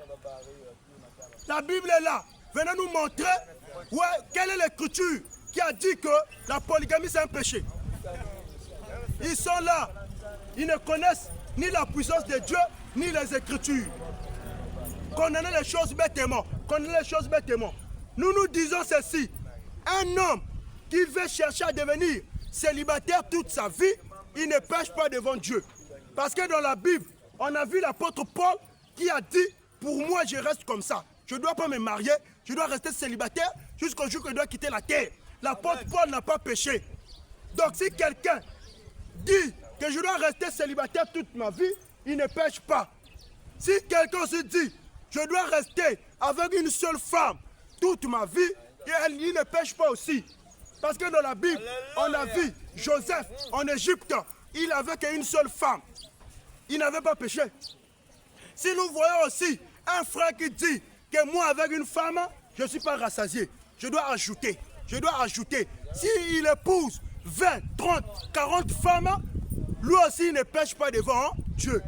La Bible est là. Venez nous montrer quelle est l'écriture qui a dit que la polygamie c'est un péché. Ils sont là. Ils ne connaissent ni la puissance de Dieu, ni les écritures. Condamnez les choses bêtement. Condamnez les choses bêtement. Nous nous disons ceci. Un homme qui veut chercher à devenir célibataire toute sa vie, il ne pêche pas devant Dieu. Parce que dans la Bible, on a vu l'apôtre Paul qui a dit, pour moi je reste comme ça. Je ne dois pas me marier, je dois rester célibataire jusqu'au jour que je dois quitter la terre. L'apôtre Paul n'a pas péché. Donc si quelqu'un dit que je dois rester célibataire toute ma vie, il ne pêche pas. Si quelqu'un se dit, je dois rester avec une seule femme toute ma vie, il ne pêche pas aussi. Parce que dans la Bible, on a vu Joseph en Égypte, il n'avait qu'une seule femme. Il n'avait pas péché. Si nous voyons aussi un frère qui dit que moi avec une femme, je ne suis pas rassasié. Je dois ajouter. Je dois ajouter. S'il épouse 20, 30, 40 femmes, lui aussi il ne pêche pas devant Dieu.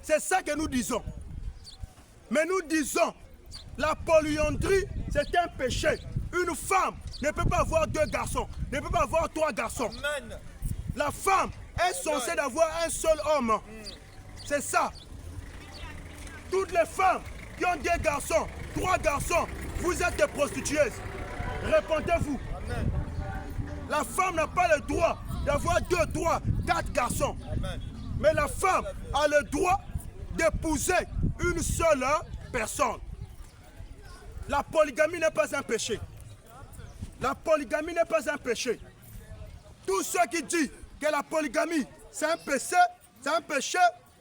C'est ça que nous disons. Mais nous disons, la polyandrie, c'est un péché. Une femme ne peut pas avoir 2 garçons, ne peut pas avoir 3 garçons. Amen. La femme est censée avoir un seul homme. C'est ça. Toutes les femmes qui ont 2 garçons, 3 garçons, vous êtes des prostituées. Répondez-vous. Amen. La femme n'a pas le droit d'avoir 2, 3, 4 garçons. Amen. Mais la femme a le droit d'épouser une seule personne. La polygamie n'est pas un péché. La polygamie n'est pas un péché. Tous ceux qui disent que la polygamie c'est un péché,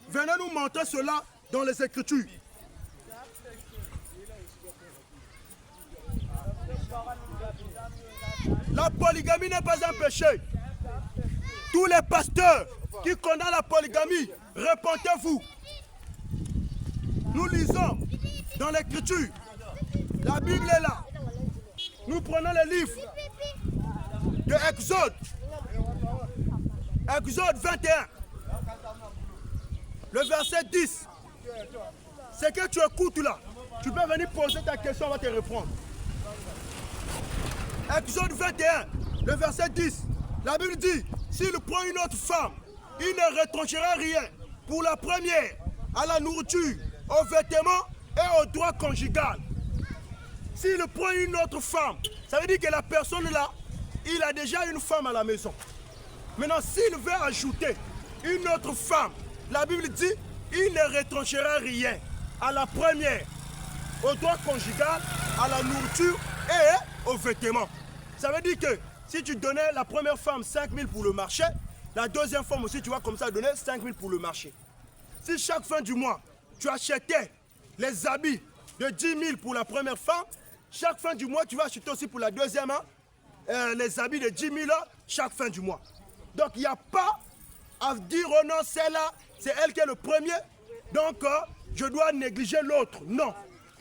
venez nous montrer cela dans les Écritures. La polygamie n'est pas un péché. Tous les pasteurs qui condamnent la polygamie, répentez-vous. Nous lisons dans l'Écriture. La Bible est là. Nous prenons le livre de Exode. Exode 21. Le verset 10. C'est que tu écoutes là. Tu peux venir poser ta question, on va te répondre. Exode 21, le verset 10. La Bible dit, S'il prend une autre femme, il ne retranchera rien. Pour la première, à la nourriture, aux vêtements et au droit conjugal. S'il prend une autre femme, ça veut dire que la personne là, il a déjà une femme à la maison. Maintenant, s'il veut ajouter une autre femme, la Bible dit, il ne retranchera rien. À la première, au droit conjugal, à la nourriture et aux vêtements. Ça veut dire que si tu donnais la première femme 5 000 pour le marché, la deuxième femme aussi, tu vas comme ça donner 5 000 pour le marché. Si chaque fin du mois, tu achetais les habits de 10 000 pour la première femme, chaque fin du mois, tu vas acheter aussi pour la deuxième les habits de 10 000 chaque fin du mois. Donc, il n'y a pas à dire, oh non, celle-là, c'est elle qui est le premier, donc je dois négliger l'autre. Non,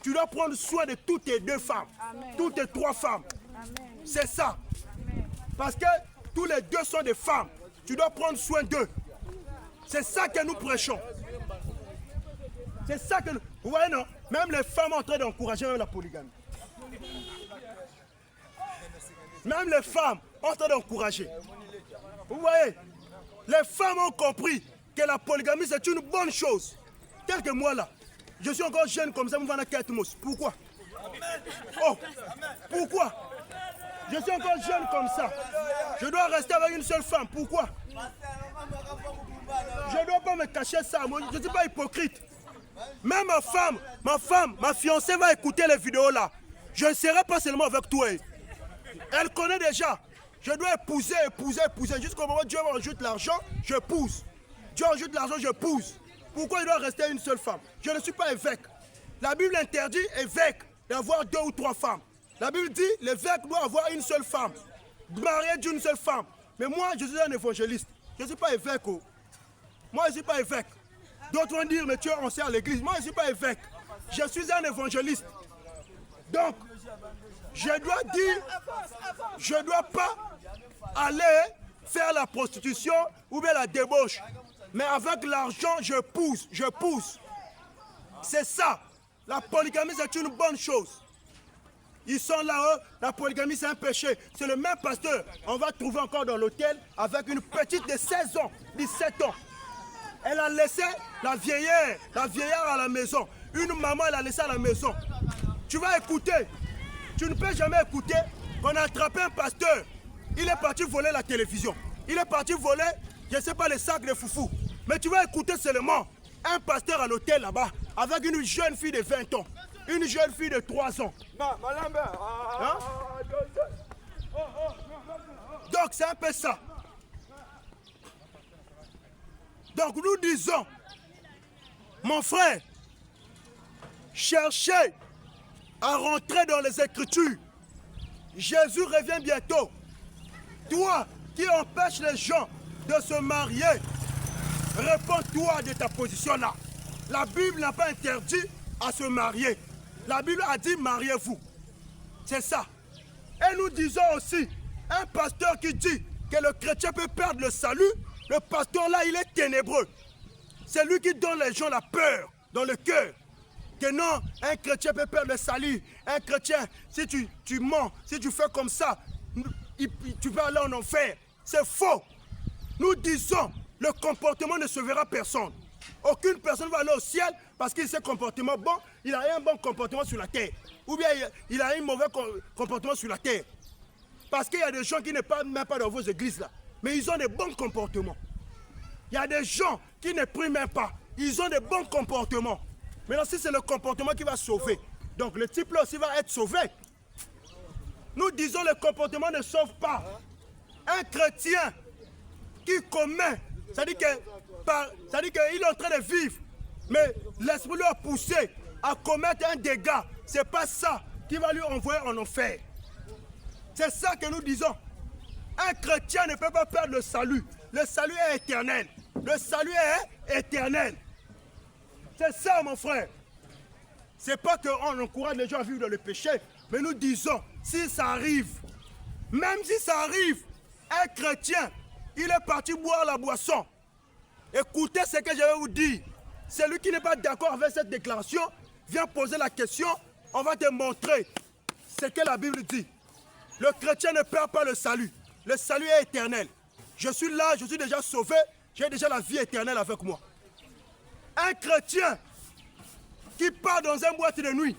tu dois prendre soin de toutes tes deux femmes, toutes tes trois femmes. C'est ça. Parce que tous les deux sont des femmes. Tu dois prendre soin d'eux. C'est ça que nous prêchons. C'est ça que nous... Vous voyez, non? Même les femmes sont en train d'encourager même la polygamie. Même les femmes sont en train d'encourager. Vous voyez? Les femmes ont compris que la polygamie, c'est une bonne chose. Quelques mois là, je suis encore jeune comme ça, je vais 4 mots. Pourquoi? Oh, pourquoi? Je suis encore jeune comme ça. Je dois rester avec une seule femme. Pourquoi? Je ne dois pas me cacher ça. Moi, je ne suis pas hypocrite. Même ma fiancée va écouter les vidéos là. Je ne serai pas seulement avec toi. Elle connaît déjà. Je dois épouser. Jusqu'au moment où Dieu rajoute l'argent, je pousse. Dieu rajoute l'argent, je pousse. Pourquoi il doit rester une seule femme? Je ne suis pas évêque. La Bible interdit évêque d'avoir 2 ou 3 femmes. La Bible dit l'évêque doit avoir une seule femme, mariée d'une seule femme. Mais moi, je suis un évangéliste. Je ne suis pas évêque. Oh. Moi, je ne suis pas évêque. D'autres vont dire, mais tu es ancien à l'église. Moi, je ne suis pas évêque. Je suis un évangéliste. Donc, je dois dire, je ne dois pas aller faire la prostitution ou bien la débauche. Mais avec l'argent, je pousse. C'est ça. La polygamie, c'est une bonne chose. Ils sont là-haut, la polygamie c'est un péché. C'est le même pasteur. On va trouver encore dans l'hôtel avec une petite de 16 ans, 17 ans. Elle a laissé la vieillère à la maison. Une maman, elle a laissé à la maison. Tu vas écouter. Tu ne peux jamais écouter qu'on a attrapé un pasteur. Il est parti voler la télévision. Il est parti voler, je ne sais pas, les sacs de foufou. Mais tu vas écouter seulement un pasteur à l'hôtel là-bas avec une jeune fille de 20 ans. Une jeune fille de 3 ans. Hein? Donc c'est un peu ça. Donc nous disons, mon frère, cherchez à rentrer dans les Écritures. Jésus revient bientôt. Toi qui empêches les gens de se marier, réponds-toi de ta position là. La Bible n'a pas interdit à se marier. La Bible a dit mariez-vous. C'est ça. Et nous disons aussi, un pasteur qui dit que le chrétien peut perdre le salut, le pasteur là, il est ténébreux. C'est lui qui donne les gens la peur dans le cœur. Que non, un chrétien peut perdre le salut. Un chrétien, si tu mens, si tu fais comme ça, tu vas aller en enfer. C'est faux. Nous disons, le comportement ne sauvera personne. Aucune personne ne va aller au ciel parce qu'il a un comportement bon, il a un bon comportement sur la terre. Ou bien il a un mauvais comportement sur la terre. Parce qu'il y a des gens qui ne parlent même pas dans vos églises là. Mais ils ont des bons comportements. Il y a des gens qui ne prient même pas. Ils ont des bons comportements. Maintenant, si c'est le comportement qui va sauver, donc le type là aussi va être sauvé. Nous disons le comportement ne sauve pas. Un chrétien qui commet, c'est-à-dire qu'il est en train de vivre, mais l'esprit lui a poussé à commettre un dégât. Ce n'est pas ça qui va lui envoyer en enfer. C'est ça que nous disons. Un chrétien ne peut pas perdre le salut. Le salut est éternel. Le salut est éternel. C'est ça, mon frère. Ce n'est pas qu'on encourage les gens à vivre dans le péché, mais nous disons, si ça arrive, même si ça arrive, un chrétien, il est parti boire la boisson. Écoutez ce que je vais vous dire. Celui qui n'est pas d'accord avec cette déclaration, viens poser la question, on va te montrer ce que la Bible dit. Le chrétien ne perd pas le salut. Le salut est éternel. je suis là, je suis déjà sauvé, j'ai déjà la vie éternelle avec moi. Un chrétien qui part dans un boîte de nuit,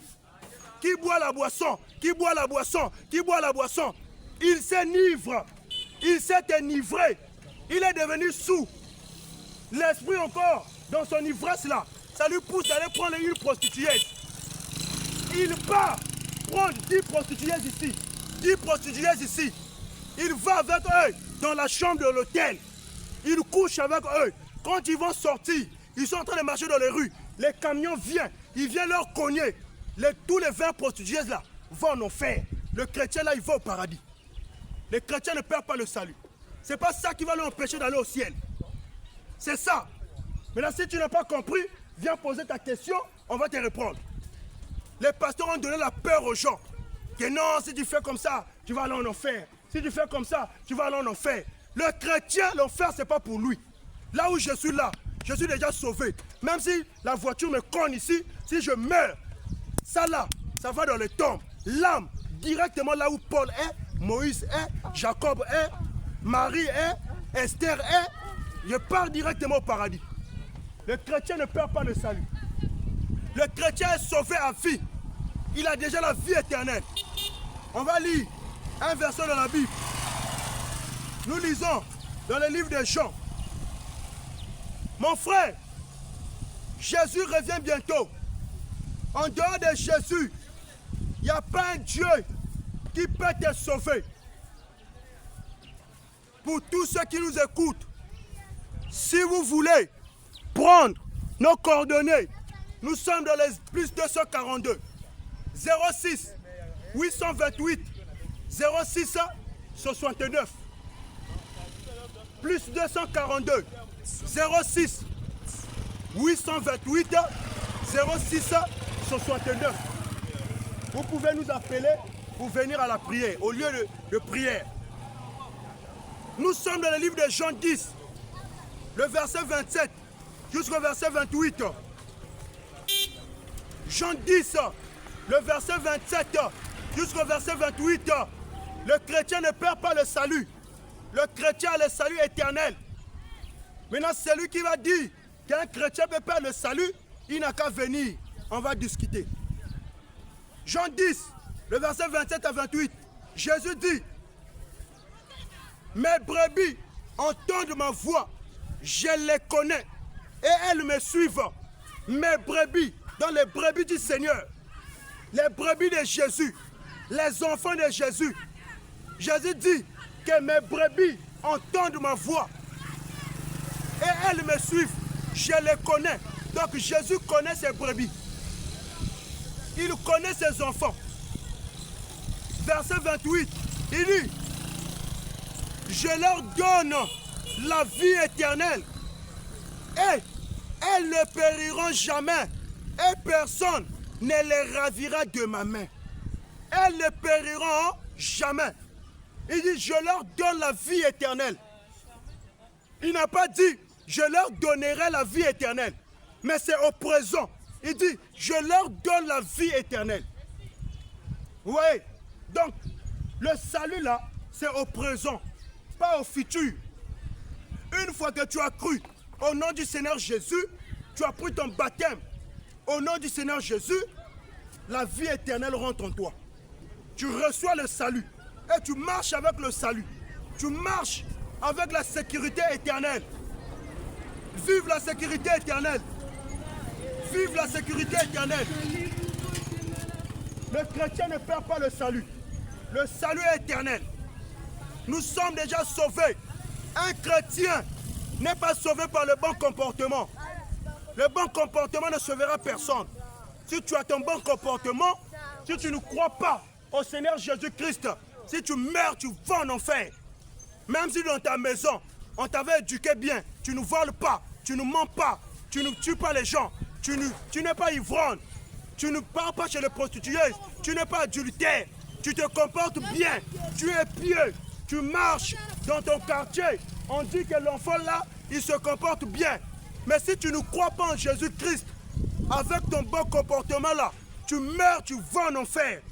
qui boit la boisson, qui boit la boisson, qui boit la boisson, il s'enivre, il s'est enivré, il est devenu sourd. L'esprit encore, dans son ivresse là, ça lui pousse d'aller prendre une prostituée. Il part prendre 10 prostituées ici, 10 prostituées ici. Il va avec eux dans la chambre de l'hôtel. Il couche avec eux. Quand ils vont sortir, ils sont en train de marcher dans les rues. Les camions viennent, ils viennent leur cogner. Tous les 20 prostituées là vont en enfer. Le chrétien là, il va au paradis. Les chrétiens ne perdent pas le salut. C'est pas ça qui va l'empêcher d'aller au ciel. C'est ça. Maintenant, si tu n'as pas compris, viens poser ta question, on va te répondre. Les pasteurs ont donné la peur aux gens. Que non, si tu fais comme ça, tu vas aller en enfer. Si tu fais comme ça, tu vas aller en enfer. Le chrétien, l'enfer, ce n'est pas pour lui. Là où je suis là, je suis déjà sauvé. Même si la voiture me cogne ici, si je meurs, ça là, ça va dans les tombes. L'âme, directement là où Paul est, Moïse est, Jacob est, Marie est, Esther est, je pars directement au paradis. Le chrétien ne perd pas le salut. Le chrétien est sauvé à vie. Il a déjà la vie éternelle. On va lire un verset dans la Bible. Nous lisons dans le livre de Jean. Mon frère, Jésus revient bientôt. En dehors de Jésus, il n'y a pas un Dieu qui peut te sauver. Pour tous ceux qui nous écoutent, si vous voulez prendre nos coordonnées, nous sommes dans les plus 242 06 828 06 69 plus 242 06 828 06 69. Vous pouvez nous appeler pour venir à la prière, au lieu de prière. Nous sommes dans le livre de Jean 10, le verset 27 jusqu'au verset 28. Jean 10, le verset 27 jusqu'au verset 28. Le chrétien ne perd pas le salut. Le chrétien a le salut éternel. Maintenant, celui qui va dire qu'un chrétien peut perdre le salut, il n'a qu'à venir. On va discuter. Jean 10, le verset 27 à 28. Jésus dit, mes brebis entendent ma voix, je les connais et elles me suivent. Mes brebis, dans les brebis du Seigneur, les brebis de Jésus, les enfants de Jésus. Jésus dit que mes brebis entendent ma voix et elles me suivent. Je les connais. Donc Jésus connaît ses brebis. Il connaît ses enfants. Verset 28, il dit, je leur donne la vie éternelle et elles ne périront jamais et personne ne les ravira de ma main. Elles ne périront jamais. Il dit, je leur donne la vie éternelle. Il n'a pas dit, je leur donnerai la vie éternelle. Mais c'est au présent. Il dit, je leur donne la vie éternelle. Oui. Donc, le salut là, c'est au présent, pas au futur. Une fois que tu as cru au nom du Seigneur Jésus, tu as pris ton baptême. Au nom du Seigneur Jésus, la vie éternelle rentre en toi. Tu reçois le salut et tu marches avec le salut. Tu marches avec la sécurité éternelle. Vive la sécurité éternelle. Vive la sécurité éternelle. Le chrétien ne perd pas le salut. Le salut est éternel. Nous sommes déjà sauvés. Un chrétien n'est pas sauvé par le bon comportement. Le bon comportement ne sauvera personne. Si tu as ton bon comportement, si tu ne crois pas au Seigneur Jésus-Christ, si tu meurs, tu vas en enfer. Même si dans ta maison, on t'avait éduqué bien, tu ne voles pas, tu ne mens pas, tu ne tues pas les gens, tu n'es pas ivrogne, tu ne pars pas chez les prostituées, tu n'es pas adultère, tu te comportes bien, tu es pieux, tu marches dans ton quartier, on dit que l'enfant là, il se comporte bien. Mais si tu ne crois pas en Jésus-Christ, avec ton bon comportement là, tu meurs, tu vas en enfer.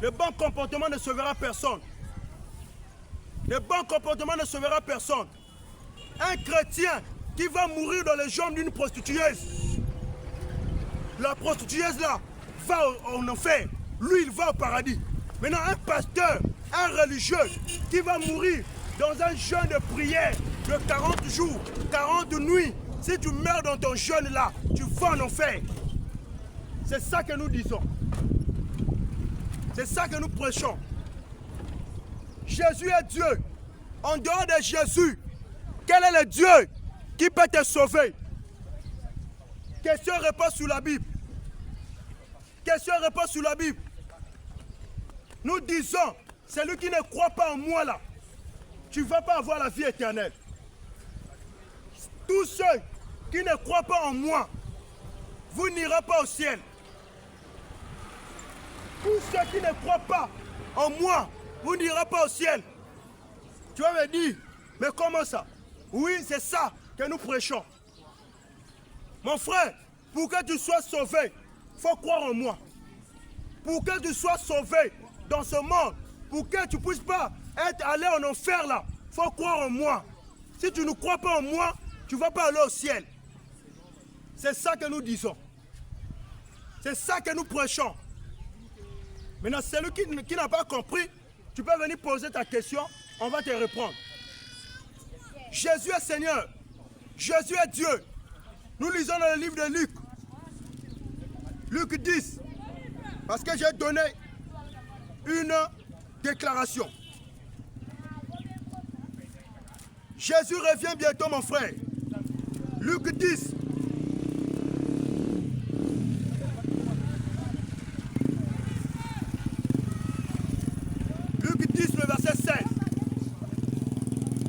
Le bon comportement ne sauvera personne. Le bon comportement ne sauvera personne. Un chrétien qui va mourir dans les jambes d'une prostitueuse, la prostitueuse là va en enfer, lui il va au paradis. Maintenant un pasteur, un religieux qui va mourir dans un jeûne de prière de 40 jours, 40 nuits, si tu meurs dans ton jeûne là, tu vas en enfer. C'est ça que nous disons. C'est ça que nous prêchons. Jésus est Dieu. En dehors de Jésus, quel est le Dieu qui peut te sauver? Question-réponse sur la Bible. Question-réponse sur la Bible. Nous disons, celui qui ne croit pas en moi là, tu ne vas pas avoir la vie éternelle. Tous ceux qui ne croient pas en moi, vous n'irez pas au ciel. Tous ceux qui ne croient pas en moi, vous n'irez pas au ciel. Tu vas me dire, mais comment ça? Oui, c'est ça que nous prêchons. Mon frère, pour que tu sois sauvé, il faut croire en moi. Pour que tu sois sauvé dans ce monde, pour que tu ne puisses pas être allé en enfer là, il faut croire en moi. Si tu ne crois pas en moi, tu ne vas pas aller au ciel. C'est ça que nous disons. C'est ça que nous prêchons. Maintenant, celui qui n'a pas compris, tu peux venir poser ta question, on va te répondre. Jésus est Seigneur. Jésus est Dieu. Nous lisons dans le livre de Luc. Luc 10. Parce que j'ai donné une déclaration. Jésus revient bientôt, mon frère. Luc 10. Luc 10, le verset 16.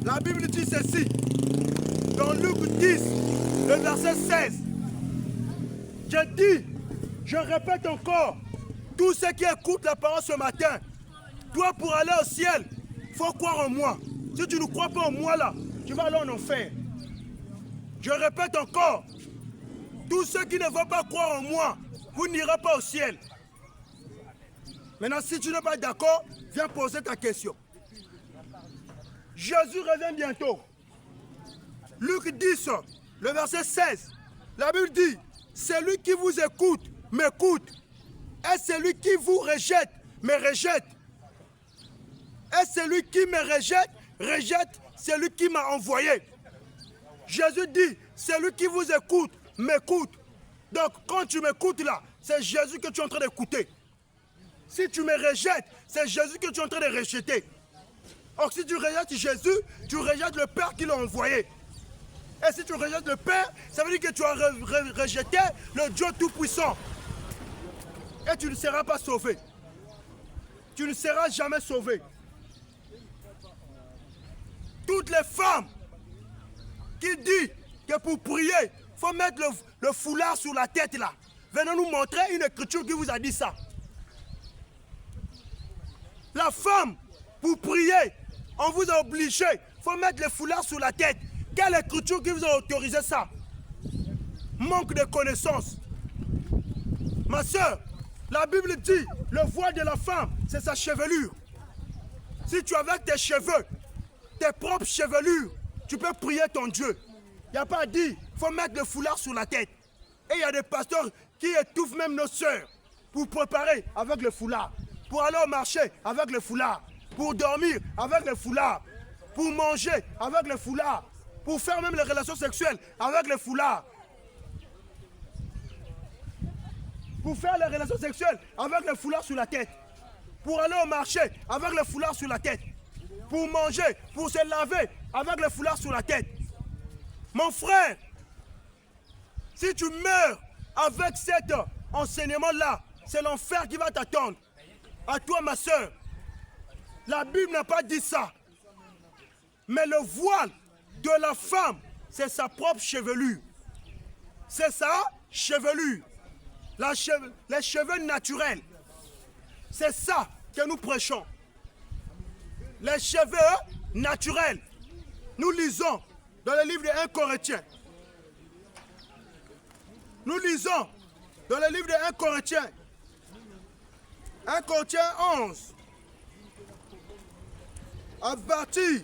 La Bible dit ceci. Dans Luc 10, le verset 16. Je dis, je répète encore, tous ceux qui écoutent la parole ce matin, toi pour aller au ciel, il faut croire en moi. Si tu ne crois pas en moi là, tu vas aller en enfer. Je répète encore, tous ceux qui ne vont pas croire en moi, vous n'irez pas au ciel. Maintenant, si tu n'es pas d'accord, viens poser ta question. Jésus revient bientôt. Luc 10, le verset 16. La Bible dit, celui qui vous écoute, m'écoute. Et celui qui vous rejette, me rejette. Et celui qui me rejette, rejette celui qui m'a envoyé. Jésus dit, celui qui vous écoute, m'écoute. Donc, quand tu m'écoutes là, c'est Jésus que tu es en train d'écouter. Si tu me rejettes, c'est Jésus que tu es en train de rejeter. Or, si tu rejettes Jésus, tu rejettes le Père qui l'a envoyé. Et si tu rejettes le Père, ça veut dire que tu as rejeté le Dieu Tout-Puissant. Et tu ne seras pas sauvé. Tu ne seras jamais sauvé. Toutes les femmes qui disent que pour prier, il faut mettre le foulard sur la tête là. Venez nous montrer une écriture qui vous a dit ça. La femme, pour prier, on vous a obligé, il faut mettre le foulard sur la tête. Quelle écriture qui vous a autorisé ça? Manque de connaissances. Ma soeur, la Bible dit, le voile de la femme, c'est sa chevelure. Si tu as avec tes cheveux, tes propres chevelures, tu peux prier ton Dieu. Il n'y a pas à dire, il faut mettre le foulard sur la tête. Et il y a des pasteurs qui étouffent même nos soeurs pour préparer avec le foulard, pour aller au marché avec le foulard, pour dormir avec le foulard, pour manger avec le foulard, pour faire même les relations sexuelles avec le foulard. Pour faire les relations sexuelles avec le foulard sur la tête. Pour aller au marché avec le foulard sur la tête. Pour manger, pour se laver avec le foulard sur la tête. Mon frère, si tu meurs avec cet enseignement-là, c'est l'enfer qui va t'attendre. À toi, ma soeur, la Bible n'a pas dit ça. Mais le voile de la femme, c'est sa propre chevelure. C'est sa chevelure. Les cheveux naturels. C'est ça que nous prêchons. Les cheveux naturels. Nous lisons dans le livre de 1 Corinthiens. Nous lisons dans le livre de 1 Corinthiens. 1 Corinthiens 11. à partir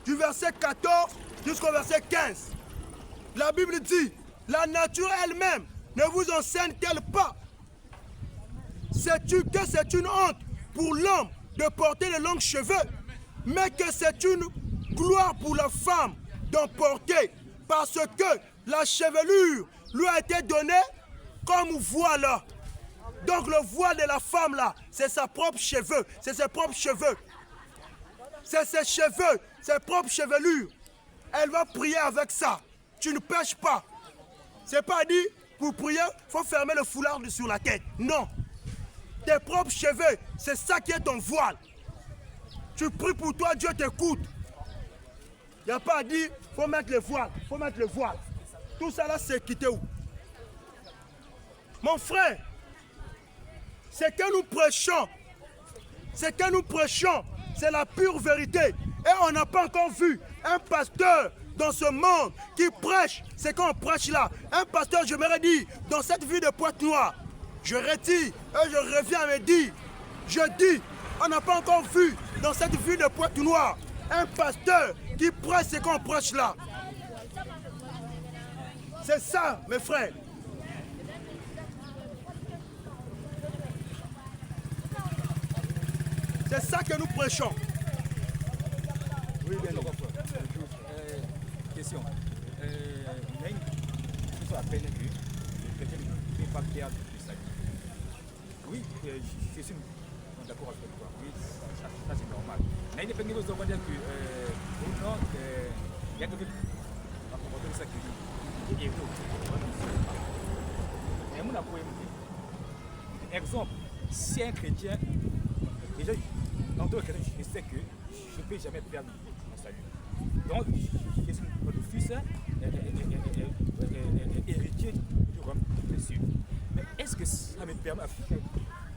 du verset 14 jusqu'au verset 15. La Bible dit, la nature elle-même ne vous enseigne-t-elle pas? Sais-tu que c'est une honte pour l'homme de porter de longs cheveux, mais que c'est une gloire pour la femme d'en porter, parce que la chevelure lui a été donnée comme voile. Donc le voile de la femme là, c'est ses propres cheveux, c'est ses propres cheveux. C'est ses cheveux, ses propres chevelures. Elle va prier avec ça. Tu ne pêches pas. C'est pas dit, pour prier, il faut fermer le foulard sur la tête. Non. Tes propres cheveux, c'est ça qui est ton voile. Tu pries pour toi, Dieu t'écoute. Il n'y a pas à dire, il faut mettre le voile, il faut mettre le voile. Tout ça là, c'est quitter où? Mon frère, c'est que nous prêchons, c'est la pure vérité. Et on n'a pas encore vu un pasteur dans ce monde qui prêche ce qu'on prêche là. Un pasteur, je m'aurais dit, dans cette ville de Pointe-Noire, je retire et je reviens à me dire, je dis, on n'a pas encore vu dans cette ville de Pointe-Noire un pasteur qui prêche ce qu'on prêche là. C'est ça, mes frères. C'est ça que nous prêchons.
Oui, bien question. Il y a une chose à peine que le chrétien n'est pas clair du salut. Oui, je suis d'accord avec toi. Oui, ça c'est normal. Mais il y a une chose à dire que il y a quelque chose à propos de ça qui est exemple, si un chrétien, déjà, en tant que chrétien, je sais que je ne peux jamais perdre mon salut. Donc, le fils est héritier du royaume des cieux. Mais est-ce que ça me permet de faire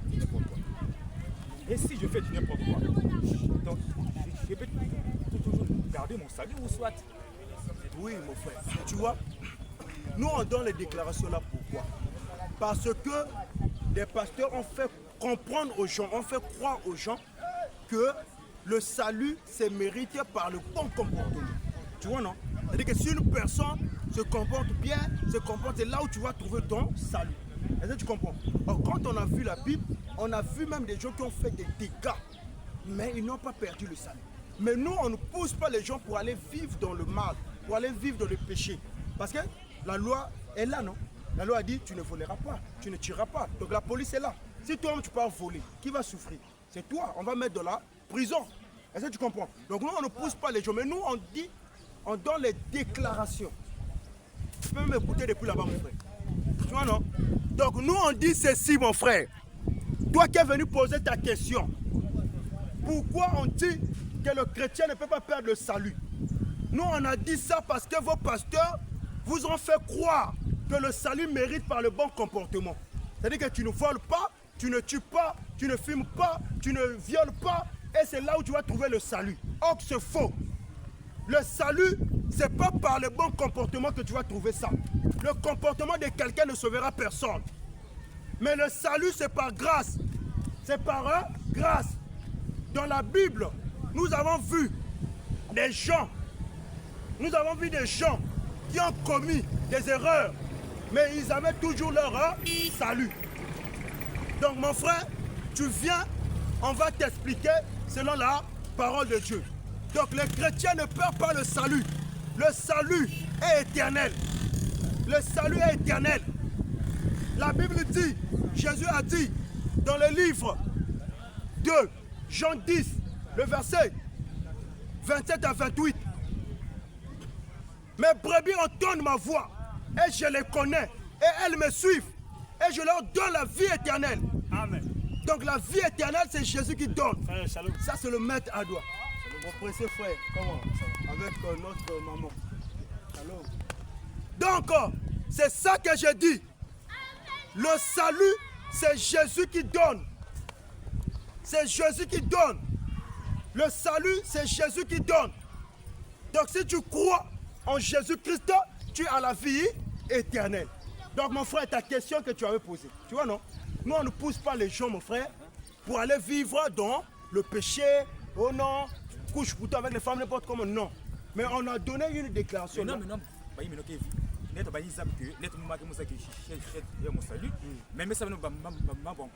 n'importe quoi? Et si je fais du n'importe quoi, donc je peux toujours garder mon salut ou soit?
Oui, mon frère. Tu vois, nous on donne les déclarations là pourquoi? Parce que les pasteurs ont fait comprendre aux gens, ont fait croire aux gens que le salut c'est mérité par le bon comportement. Tu vois, non? C'est-à-dire que si une personne se comporte bien, c'est là où tu vas trouver ton salut. Est-ce que tu comprends? Alors, quand on a vu la Bible, on a vu même des gens qui ont fait des dégâts, mais ils n'ont pas perdu le salut. Mais nous, on ne pousse pas les gens pour aller vivre dans le mal, pour aller vivre dans le péché. Parce que la loi est là, non? La loi a dit, tu ne voleras pas, tu ne tueras pas. Donc la police est là. Si toi-même tu pars voler, qui va souffrir? C'est toi, on va mettre dans la prison. Est-ce que tu comprends? Donc nous, on ne pousse pas les gens, mais nous, on dit, on donne les déclarations. Tu peux m'écouter depuis là-bas, mon frère. Tu vois, non? Donc nous, on dit ceci, mon frère. Toi qui es venu poser ta question, pourquoi on dit que le chrétien ne peut pas perdre le salut? Nous, on a dit ça parce que vos pasteurs vous ont fait croire que le salut mérite par le bon comportement. C'est-à-dire que tu ne voles pas, tu ne tues pas, tu ne fumes pas, tu ne violes pas, et c'est là où tu vas trouver le salut. Or, c'est faux. Le salut, ce n'est pas par le bon comportement que tu vas trouver ça. Le comportement de quelqu'un ne sauvera personne. Mais le salut, c'est par grâce. C'est par grâce. Dans la Bible, nous avons vu des gens, qui ont commis des erreurs, mais ils avaient toujours leur salut. Donc mon frère, tu viens, on va t'expliquer selon la parole de Dieu. Donc les chrétiens ne perdent pas le salut. Le salut est éternel. Le salut est éternel. La Bible dit, Jésus a dit dans le livre de Jean 10, le verset 27 à 28. Mes brebis entendent ma voix et je les connais et elles me suivent et je leur donne la vie éternelle.
Amen.
Donc la vie éternelle, c'est Jésus qui donne.
Frère, shalom.
Ça, c'est le maître à doigt. Mon précieux frère, comment? Avec notre maman. Shalom. Donc, c'est ça que je dis. Le salut, c'est Jésus qui donne. C'est Jésus qui donne. Le salut, c'est Jésus qui donne. Donc, si tu crois en Jésus-Christ, tu as la vie éternelle. Donc, mon frère, ta question que tu avais posée, tu vois, non? Nous, on ne pousse pas les gens, mon frère, pour aller vivre dans le péché. Oh non, couche pour toi avec les femmes, n'importe comment. Non. Mais on a donné une déclaration.
Mais non, net ba yizam que net mo maki musa ki cherche mon salut mais ça nous bon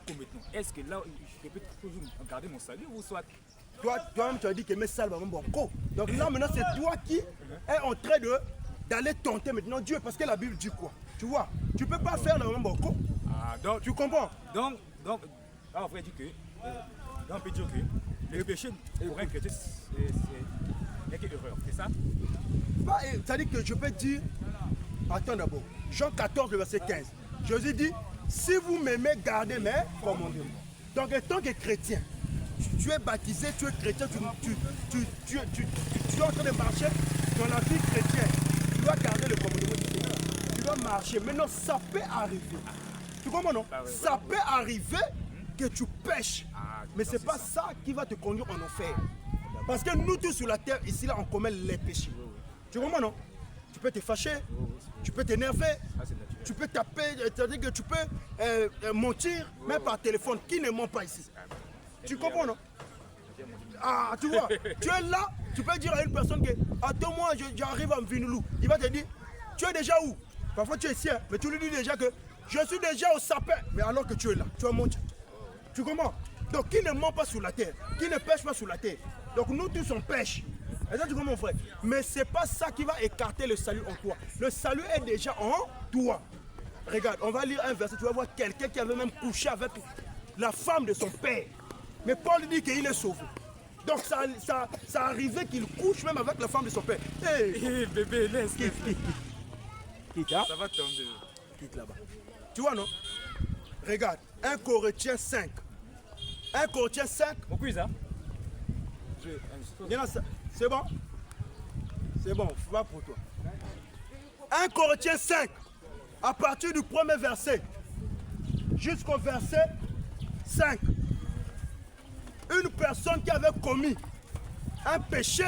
complètement est-ce que là je peux toujours garder mon salut ou soit
toi-même tu as dit que mes salles bon co. Donc là maintenant c'est toi qui est en train de d'aller tenter maintenant Dieu parce que la Bible dit quoi? Tu vois, tu peux pas faire le même bon co.
Ah donc
tu comprends?
Donc on va dire que on peut dire que le péché pour un chrétien c'est une erreur, c'est ça?
Ça dit que je peux dire. Attends d'abord. Jean 14, le verset 15. Jésus dit, si vous m'aimez, gardez mes commandements. Donc, en tant que chrétien, tu es baptisé, tu es chrétien, tu es en train de marcher dans la vie chrétienne. Tu dois garder le commandement du Seigneur. Tu dois marcher. Maintenant, ça peut arriver. Tu comprends, non? Ça peut arriver que tu pêches. Mais ce n'est pas ça qui va te conduire en enfer. Parce que nous tous sur la terre, ici, là, on commet les péchés. Tu comprends, non? Tu peux te fâcher, tu peux t'énerver, tu peux taper, c'est-à-dire que tu peux mentir, même par téléphone. Qui ne ment pas ici? Tu comprends, non? Ah, tu vois, tu es là, tu peux dire à une personne que attends-moi, j'arrive à Mvinulou. Il va te dire, tu es déjà où? Parfois tu es ici, mais tu lui dis déjà que je suis déjà au sapin. Mais alors que tu es là, tu as menti. Tu comprends? Donc qui ne ment pas sur la terre, qui ne pêche pas sur la terre. Donc nous tous on pêche. Et ça, tu comprends, mon frère? Mais ce n'est pas ça qui va écarter le salut en toi. Le salut est déjà en toi. Regarde, on va lire un verset. Tu vas voir quelqu'un qui avait même couché avec la femme de son père. Mais Paul dit qu'il est sauvé. Donc ça arrivait qu'il couche même avec la femme de son père.
Hey, bébé, laisse.
Quitte, hein?
Ça va tomber.
Quitte là-bas. Tu vois, non? Regarde, 1 Corinthiens 5. 1 Corinthiens 5.
Mon quiz, hein?
C'est bon? C'est bon, va pour toi. 1 Corinthiens 5, à partir du premier verset jusqu'au verset 5. Une personne qui avait commis un péché,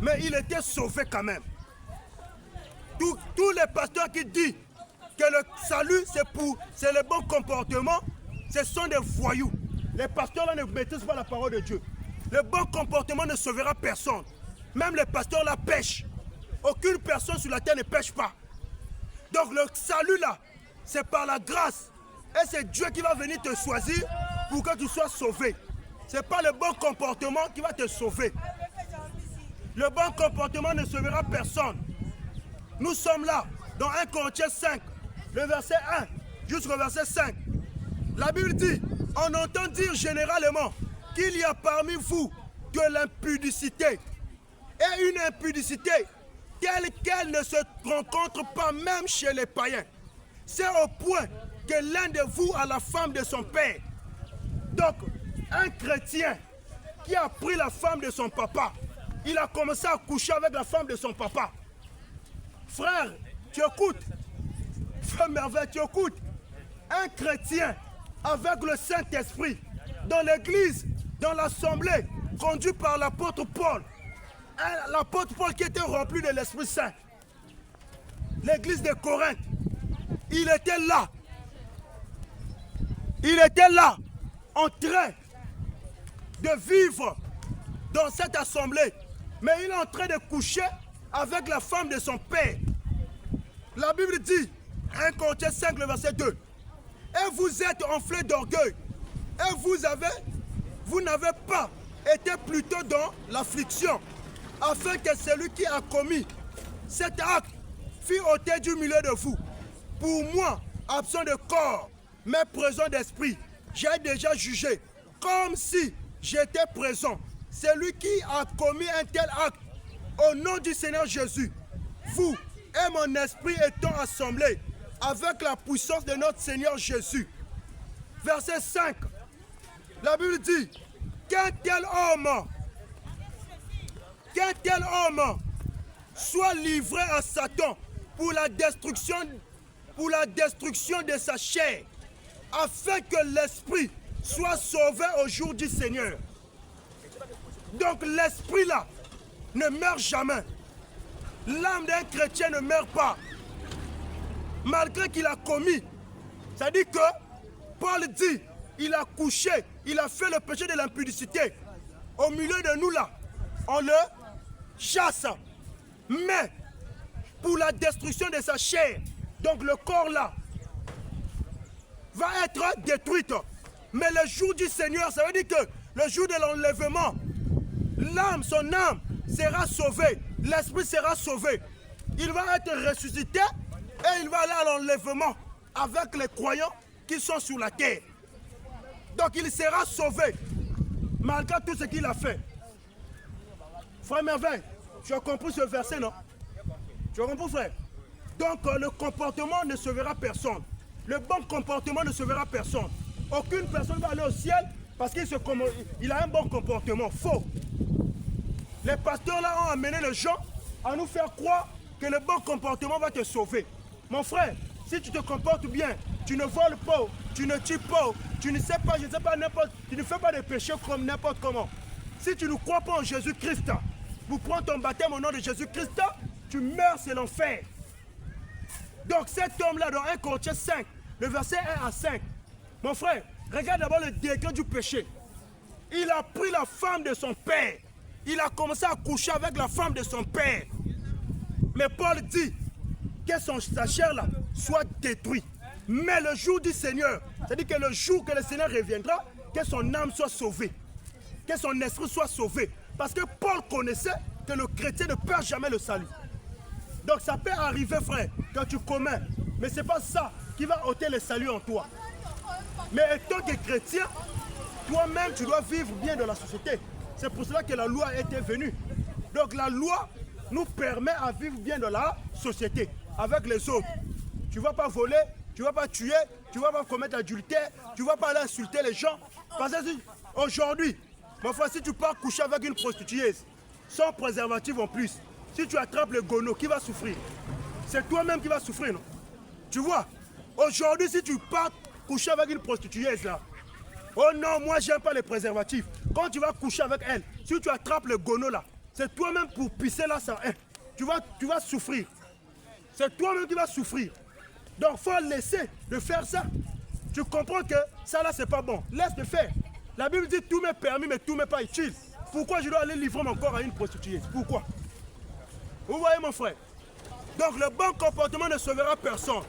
mais il était sauvé quand même. Tous les pasteurs qui disent que le salut c'est le bon comportement, ce sont des voyous. Les pasteurs là ne maîtrisent pas la parole de Dieu. Le bon comportement ne sauvera personne. Même les pasteurs là pêchent. Aucune personne sur la terre ne pêche pas. Donc le salut là, c'est par la grâce. Et c'est Dieu qui va venir te choisir pour que tu sois sauvé. Ce n'est pas le bon comportement qui va te sauver. Le bon comportement ne sauvera personne. Nous sommes là, dans 1 Corinthiens 5, le verset 1 jusqu'au verset 5. La Bible dit, on entend dire généralement qu'il y a parmi vous de l'impudicité. Et une impudicité telle qu'elle ne se rencontre pas même chez les païens. C'est au point que l'un de vous a la femme de son père. Donc, un chrétien qui a pris la femme de son papa, il a commencé à coucher avec la femme de son papa. Frère, tu écoutes. Frère Merveille, tu écoutes. Un chrétien avec le Saint-Esprit, dans l'église, dans l'assemblée, conduit par l'apôtre Paul. L'apôtre Paul qui était rempli de l'Esprit Saint. L'église de Corinthe, il était là. Il était là, en train de vivre dans cette assemblée. Mais il est en train de coucher avec la femme de son père. La Bible dit, 1 Corinthiens 5, le verset 2. Et vous êtes enflés d'orgueil. Et vous n'avez pas été plutôt dans l'affliction, afin que celui qui a commis cet acte fût ôté du milieu de vous. Pour moi, absent de corps, mais présent d'esprit, j'ai déjà jugé, comme si j'étais présent, celui qui a commis un tel acte, au nom du Seigneur Jésus, vous et mon esprit étant assemblés avec la puissance de notre Seigneur Jésus. Verset 5, la Bible dit, qu'un tel homme soit livré à Satan pour la destruction de sa chair, afin que l'esprit soit sauvé au jour du Seigneur. Donc l'esprit là ne meurt jamais. L'âme d'un chrétien ne meurt pas. Malgré qu'il a commis. Ça dit que Paul dit, il a couché, il a fait le péché de l'impudicité. Au milieu de nous là, on le chasse. Mais pour la destruction de sa chair, donc le corps là, va être détruit. Mais le jour du Seigneur, ça veut dire que le jour de l'enlèvement, l'âme, son âme sera sauvée, l'esprit sera sauvé. Il va être ressuscité et il va aller à l'enlèvement avec les croyants qui sont sur la terre. Donc il sera sauvé malgré tout ce qu'il a fait. Frère Merveille, tu as compris ce verset, non? Tu as compris, frère? Donc le comportement ne sauvera personne. Le bon comportement ne sauvera personne. Aucune personne va aller au ciel parce qu'il a un bon comportement. Faux. Les pasteurs là ont amené les gens à nous faire croire que le bon comportement va te sauver. Mon frère, si tu te comportes bien, tu ne voles pas, tu ne tues pas, tu ne sais pas, je ne sais pas, n'importe, tu ne fais pas de péché comme n'importe comment. Si tu ne crois pas en Jésus-Christ, vous prenez ton baptême au nom de Jésus-Christ, tu meurs, c'est l'enfer. Donc cet homme-là, dans 1 Corinthiens 5, le verset 1 à 5, mon frère, regarde d'abord le degré du péché. Il a pris la femme de son père. Il a commencé à coucher avec la femme de son père. Mais Paul dit que sa chair là soit détruite. Mais le jour du Seigneur, c'est-à-dire que le jour que le Seigneur reviendra, que son âme soit sauvée. Que son esprit soit sauvé. Parce que Paul connaissait que le chrétien ne perd jamais le salut. Donc ça peut arriver, frère, quand tu commets. Mais ce n'est pas ça qui va ôter le salut en toi. Mais étant que chrétien, toi-même, tu dois vivre bien dans la société. C'est pour cela que la loi était venue. Donc la loi nous permet à vivre bien dans la société, avec les autres. Tu ne vas pas voler, tu ne vas pas tuer, tu ne vas pas commettre adultère, tu ne vas pas aller insulter les gens. Parce que aujourd'hui, mon frère, si tu pars coucher avec une prostitueuse, sans préservatif en plus, si tu attrapes le gono, qui va souffrir? C'est toi-même qui vas souffrir, non? Tu vois, aujourd'hui, si tu pars coucher avec une prostitueuse là, oh non, moi j'aime pas les préservatifs. Quand tu vas coucher avec elle, si tu attrapes le gono là, c'est toi-même pour pisser là ça. Tu vas souffrir. C'est toi-même qui vas souffrir. Donc il faut laisser de faire ça. Tu comprends que ça là c'est pas bon. Laisse de faire. La Bible dit tout m'est permis mais tout m'est pas utile. Pourquoi je dois aller livrer mon corps à une prostituée? Pourquoi? Vous voyez mon frère? Donc le bon comportement ne sauvera personne.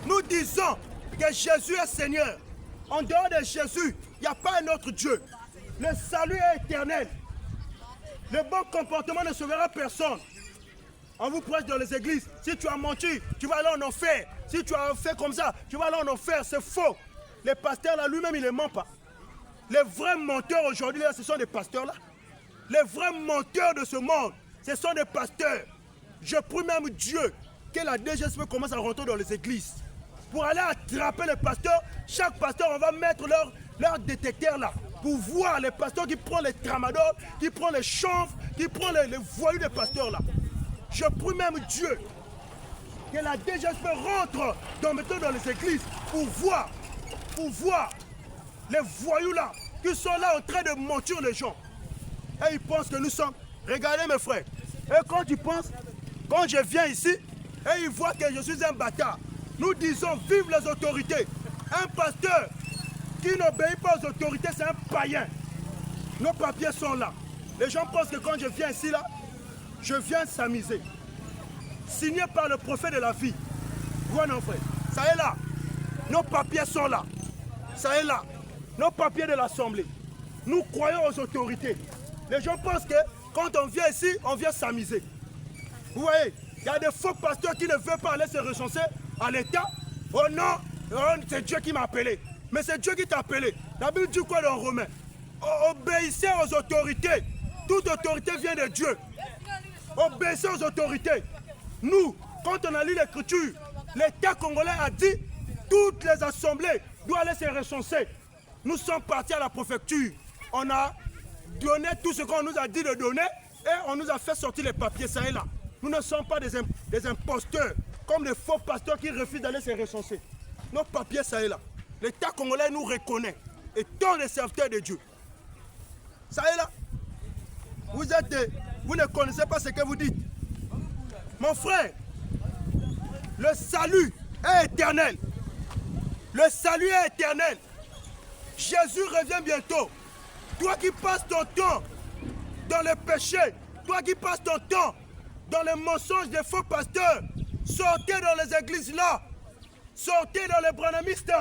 Nous disons que Jésus est Seigneur. En dehors de Jésus, il n'y a pas un autre Dieu. Le salut est éternel. Le bon comportement ne sauvera personne. On vous prêche dans les églises. Si tu as menti, tu vas aller en enfer. Si tu as fait comme ça, tu vas aller en enfer. C'est faux. Les pasteurs là, lui-même, il ne ment pas. Les vrais menteurs aujourd'hui, ce sont des pasteurs là. Les vrais menteurs de ce monde, ce sont des pasteurs. Je prie même Dieu que la DGSP commence à rentrer dans les églises. Pour aller attraper les pasteurs, chaque pasteur, on va mettre leur détecteur là. Pour voir les pasteurs qui prennent les tramadors, qui prennent les chanvres, qui prennent les voyous des pasteurs là. Je prie même Dieu que la DGSP rentre maintenant dans les églises pour voir les voyous là, qui sont là en train de mentir les gens. Et ils pensent que nous sommes... Regardez mes frères. Et quand tu penses, quand je viens ici, et ils voient que je suis un bâtard, nous disons vive les autorités. Un pasteur qui n'obéit pas aux autorités, c'est un païen. Nos papiers sont là. Les gens pensent que quand je viens ici, là, je viens s'amuser. Signé par le prophète de la vie. Voilà, mon frère. Ça est là. Nos papiers sont là. Ça est là. Nos papiers de l'Assemblée. Nous croyons aux autorités. Les gens pensent que quand on vient ici, on vient s'amuser. Vous voyez, il y a des faux pasteurs qui ne veulent pas aller se recenser à l'État. Oh non, c'est Dieu qui m'a appelé. Mais c'est Dieu qui t'a appelé. La Bible dit quoi dans Romains? Obéissez aux autorités. Toute autorité vient de Dieu. Obéissez aux autorités. Nous, quand on a lu l'Écriture, l'État congolais a dit toutes les assemblées doivent aller se recenser. Nous sommes partis à la préfecture. On a donné tout ce qu'on nous a dit de donner et on nous a fait sortir les papiers, ça et là. Nous ne sommes pas des imposteurs, comme des faux pasteurs qui refusent d'aller se recenser. Nos papiers, ça et là. L'État congolais nous reconnaît, étant des serviteurs de Dieu. Ça et là. Vous ne connaissez pas ce que vous dites. Mon frère, le salut est éternel. Le salut est éternel. Jésus revient bientôt. Toi qui passes ton temps dans le péché, toi qui passes ton temps dans les mensonges des faux pasteurs, sortez dans les églises là, sortez dans les branhamistes,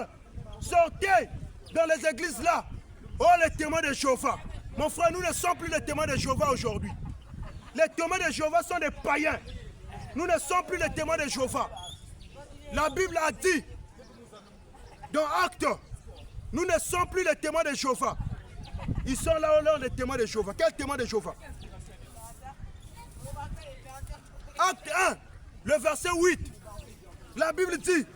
sortez dans les églises là. Oh, les témoins de Jéhovah. Mon frère, nous ne sommes plus les témoins de Jéhovah aujourd'hui. Les témoins de Jéhovah sont des païens. Nous ne sommes plus les témoins de Jéhovah. La Bible a dit, dans Actes, nous ne sommes plus les témoins de Jéhovah. Ils sont là, les témoins de Jéhovah. Quels témoins de Jéhovah? Acte 1, le verset 8. La Bible dit,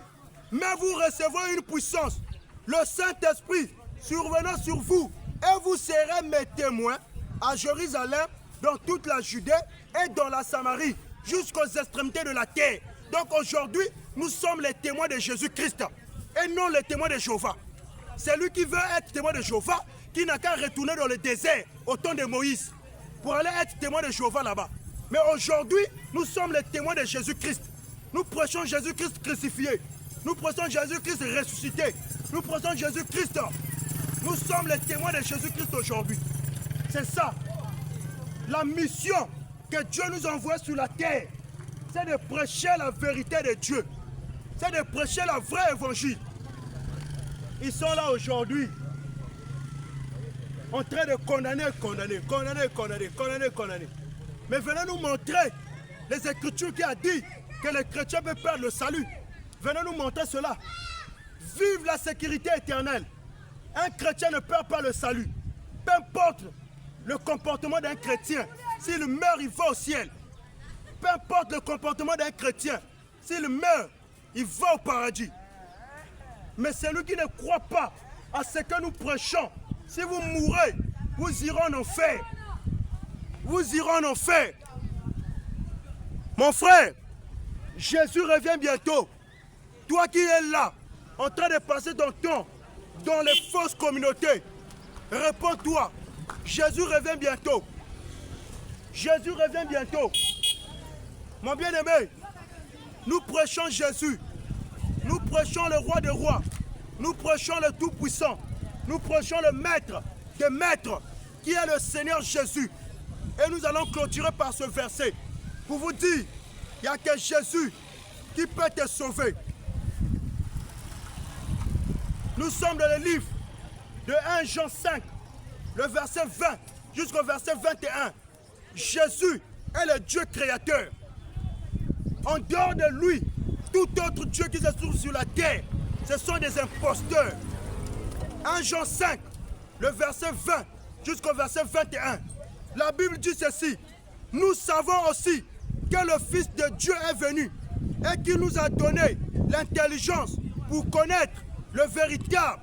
mais vous recevrez une puissance, le Saint-Esprit survenant sur vous, et vous serez mes témoins à Jérusalem, dans toute la Judée et dans la Samarie, jusqu'aux extrémités de la terre. Donc aujourd'hui, nous sommes les témoins de Jésus-Christ et non les témoins de Jéhovah. C'est lui qui veut être témoin de Jéhovah, qui n'a qu'à retourner dans le désert au temps de Moïse pour aller être témoin de Jéhovah là-bas. Mais aujourd'hui, nous sommes les témoins de Jésus-Christ. Nous prêchons Jésus-Christ crucifié. Nous prêchons Jésus-Christ ressuscité. Nous prêchons Jésus-Christ. Nous sommes les témoins de Jésus-Christ aujourd'hui. C'est ça. La mission que Dieu nous envoie sur la terre, c'est de prêcher la vérité de Dieu. C'est de prêcher la vraie évangile. Ils sont là aujourd'hui, en train de condamner. Mais venez nous montrer les Écritures qui a dit que les chrétiens peuvent perdre le salut. Venez nous montrer cela. Vive la sécurité éternelle. Un chrétien ne perd pas le salut. Peu importe le comportement d'un chrétien, s'il meurt, il va au ciel. Peu importe le comportement d'un chrétien, s'il meurt, il va au paradis. Mais celui qui ne croit pas à ce que nous prêchons, si vous mourrez, vous irez en enfer. Vous irez en enfer. Mon frère, Jésus revient bientôt. Toi qui es là, en train de passer ton temps dans les fausses communautés, réponds-toi. Jésus revient bientôt. Jésus revient bientôt. Mon bien-aimé, nous prêchons Jésus. Nous prêchons le roi des rois. Nous prêchons le Tout-Puissant. Nous prêchons le Maître des Maîtres, qui est le Seigneur Jésus. Et nous allons clôturer par ce verset pour vous dire, il n'y a que Jésus qui peut te sauver. Nous sommes dans le livre de 1 Jean 5, le verset 20 jusqu'au verset 21. Jésus est le Dieu créateur. En dehors de lui, tout autre Dieu qui se trouve sur la terre, ce sont des imposteurs. 1 Jean 5, le verset 20 jusqu'au verset 21. La Bible dit ceci. Nous savons aussi que le Fils de Dieu est venu et qu'il nous a donné l'intelligence pour connaître le véritable.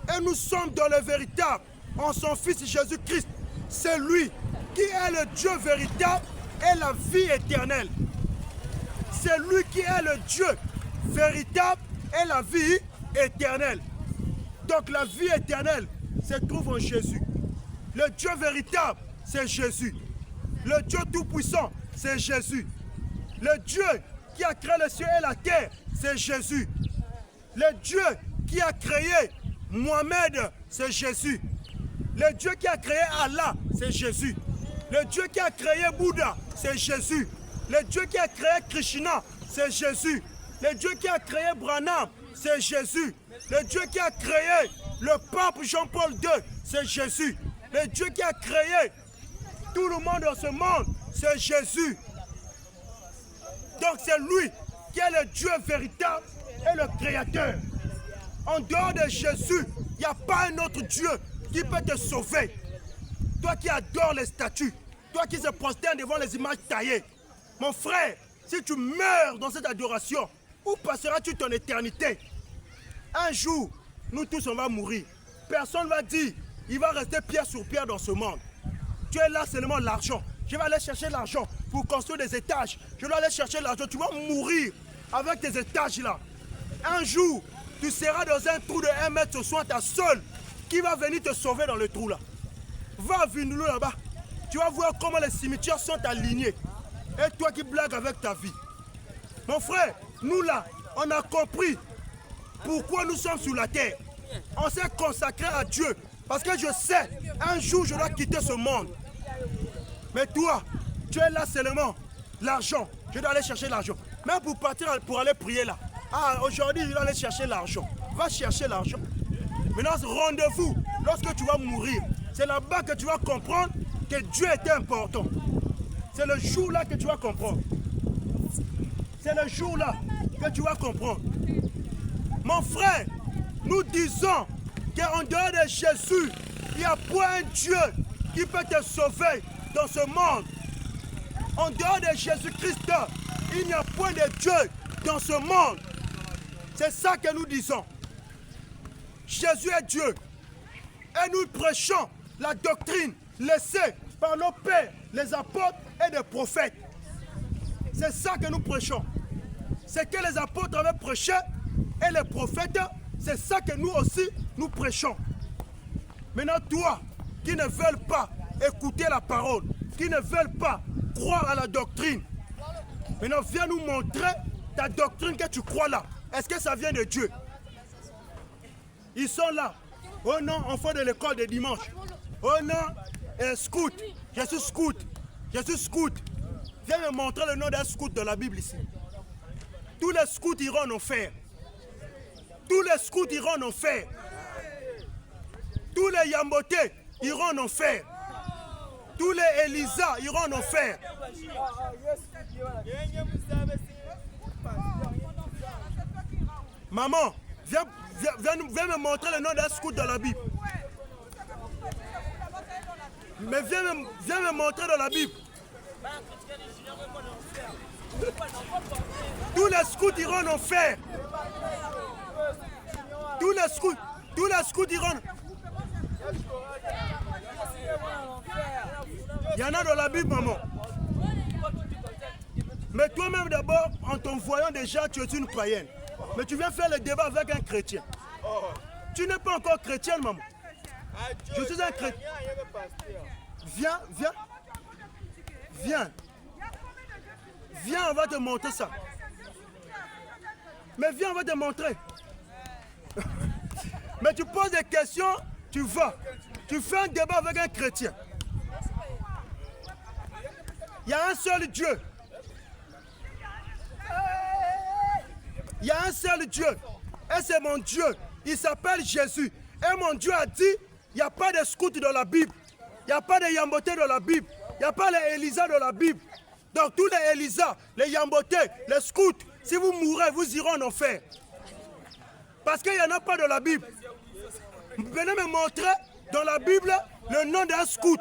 Et nous sommes dans le véritable en son Fils Jésus-Christ. C'est lui qui est le Dieu véritable et la vie éternelle. C'est lui qui est le Dieu véritable et la vie éternelle. Donc la vie éternelle se trouve en Jésus. Le Dieu véritable, c'est Jésus. Le Dieu tout-puissant, c'est Jésus. Le Dieu qui a créé le ciel et la terre, c'est Jésus. Le Dieu qui a créé Mohamed, c'est Jésus. Le Dieu qui a créé Allah, c'est Jésus. Le Dieu qui a créé Bouddha, c'est Jésus. Le Dieu qui a créé Krishna, c'est Jésus. Le Dieu qui a créé Branham, c'est Jésus. Le Dieu qui a créé le pape Jean-Paul II, c'est Jésus. Le Dieu qui a créé tout le monde dans ce monde, c'est Jésus. Donc c'est lui qui est le Dieu véritable et le créateur. En dehors de Jésus, il n'y a pas un autre Dieu qui peut te sauver. Toi qui adores les statues, toi qui se prosternes devant les images taillées, mon frère, si tu meurs dans cette adoration, où passeras-tu ton éternité? Un jour, nous tous on va mourir. Personne ne va dire, il va rester pierre sur pierre dans ce monde. Tu es là seulement l'argent. Je vais aller chercher l'argent pour construire des étages. Je dois aller chercher l'argent. Tu vas mourir avec tes étages là. Un jour, tu seras dans un trou de 1 mètre, ce soit ta seule qui va venir te sauver dans le trou là. Va à Vindoulo là-bas. Tu vas voir comment les cimetières sont alignés. Et toi qui blagues avec ta vie. Mon frère, nous là, on a compris pourquoi nous sommes sur la terre. On s'est consacré à Dieu. Parce que je sais, un jour je dois quitter ce monde. Mais toi, tu es là seulement. L'argent, je dois aller chercher l'argent. Même pour partir, pour aller prier là. Ah, aujourd'hui, je dois aller chercher l'argent. Va chercher l'argent. Maintenant, rendez-vous lorsque tu vas mourir. C'est là-bas que tu vas comprendre que Dieu était important. C'est le jour-là que tu vas comprendre. C'est le jour-là que tu vas comprendre. Mon frère, nous disons qu'en dehors de Jésus, il n'y a point un Dieu qui peut te sauver dans ce monde. En dehors de Jésus-Christ, il n'y a point de Dieu dans ce monde. C'est ça que nous disons. Jésus est Dieu. Et nous prêchons la doctrine laissée par nos pères, les apôtres et les prophètes. C'est ça que nous prêchons. C'est que les apôtres avaient prêché et les prophètes, c'est ça que nous aussi nous prêchons. Maintenant, toi qui ne veulent pas écouter la parole, qui ne veulent pas croire à la doctrine, maintenant viens nous montrer ta doctrine que tu crois là. Est-ce que ça vient de Dieu? Ils sont là. Oh non, enfant de l'école de dimanche. Oh non, scout. Je suis scout. Je suis scout. Viens me montrer le nom d'un scout de la Bible ici. Tous les scouts iront en enfer. Tous les scouts iront en enfer. Tous les Yambotés iront en enfer. Tous les Elisa iront en enfer. Maman, viens me montrer le nom d'un scout de la Bible. Mais viens me montrer dans la Bible. Tous les scouts iront en enfer. Tous les scouts iront. Il y en a dans la Bible, maman. Mais toi-même d'abord, en t'en voyant déjà, tu es une païenne. Mais tu viens faire le débat avec un chrétien. Tu n'es pas encore chrétienne, maman. Je suis un chrétien. Viens. Viens, on va te montrer ça. Mais viens, on va te montrer. Mais tu poses des questions, tu vas. Tu fais un débat avec un chrétien. Il y a un seul Dieu. Il y a un seul Dieu. Et c'est mon Dieu. Il s'appelle Jésus. Et mon Dieu a dit, il n'y a pas de scouts dans la Bible. Il n'y a pas de Yambotés dans la Bible. Il n'y a pas les Elisa dans la Bible. Donc tous les Elisa, les Yambotés, les scouts, si vous mourrez, vous irez en enfer. Parce qu'il n'y en a pas dans la Bible. Venez me montrer dans la Bible le nom d'un scout.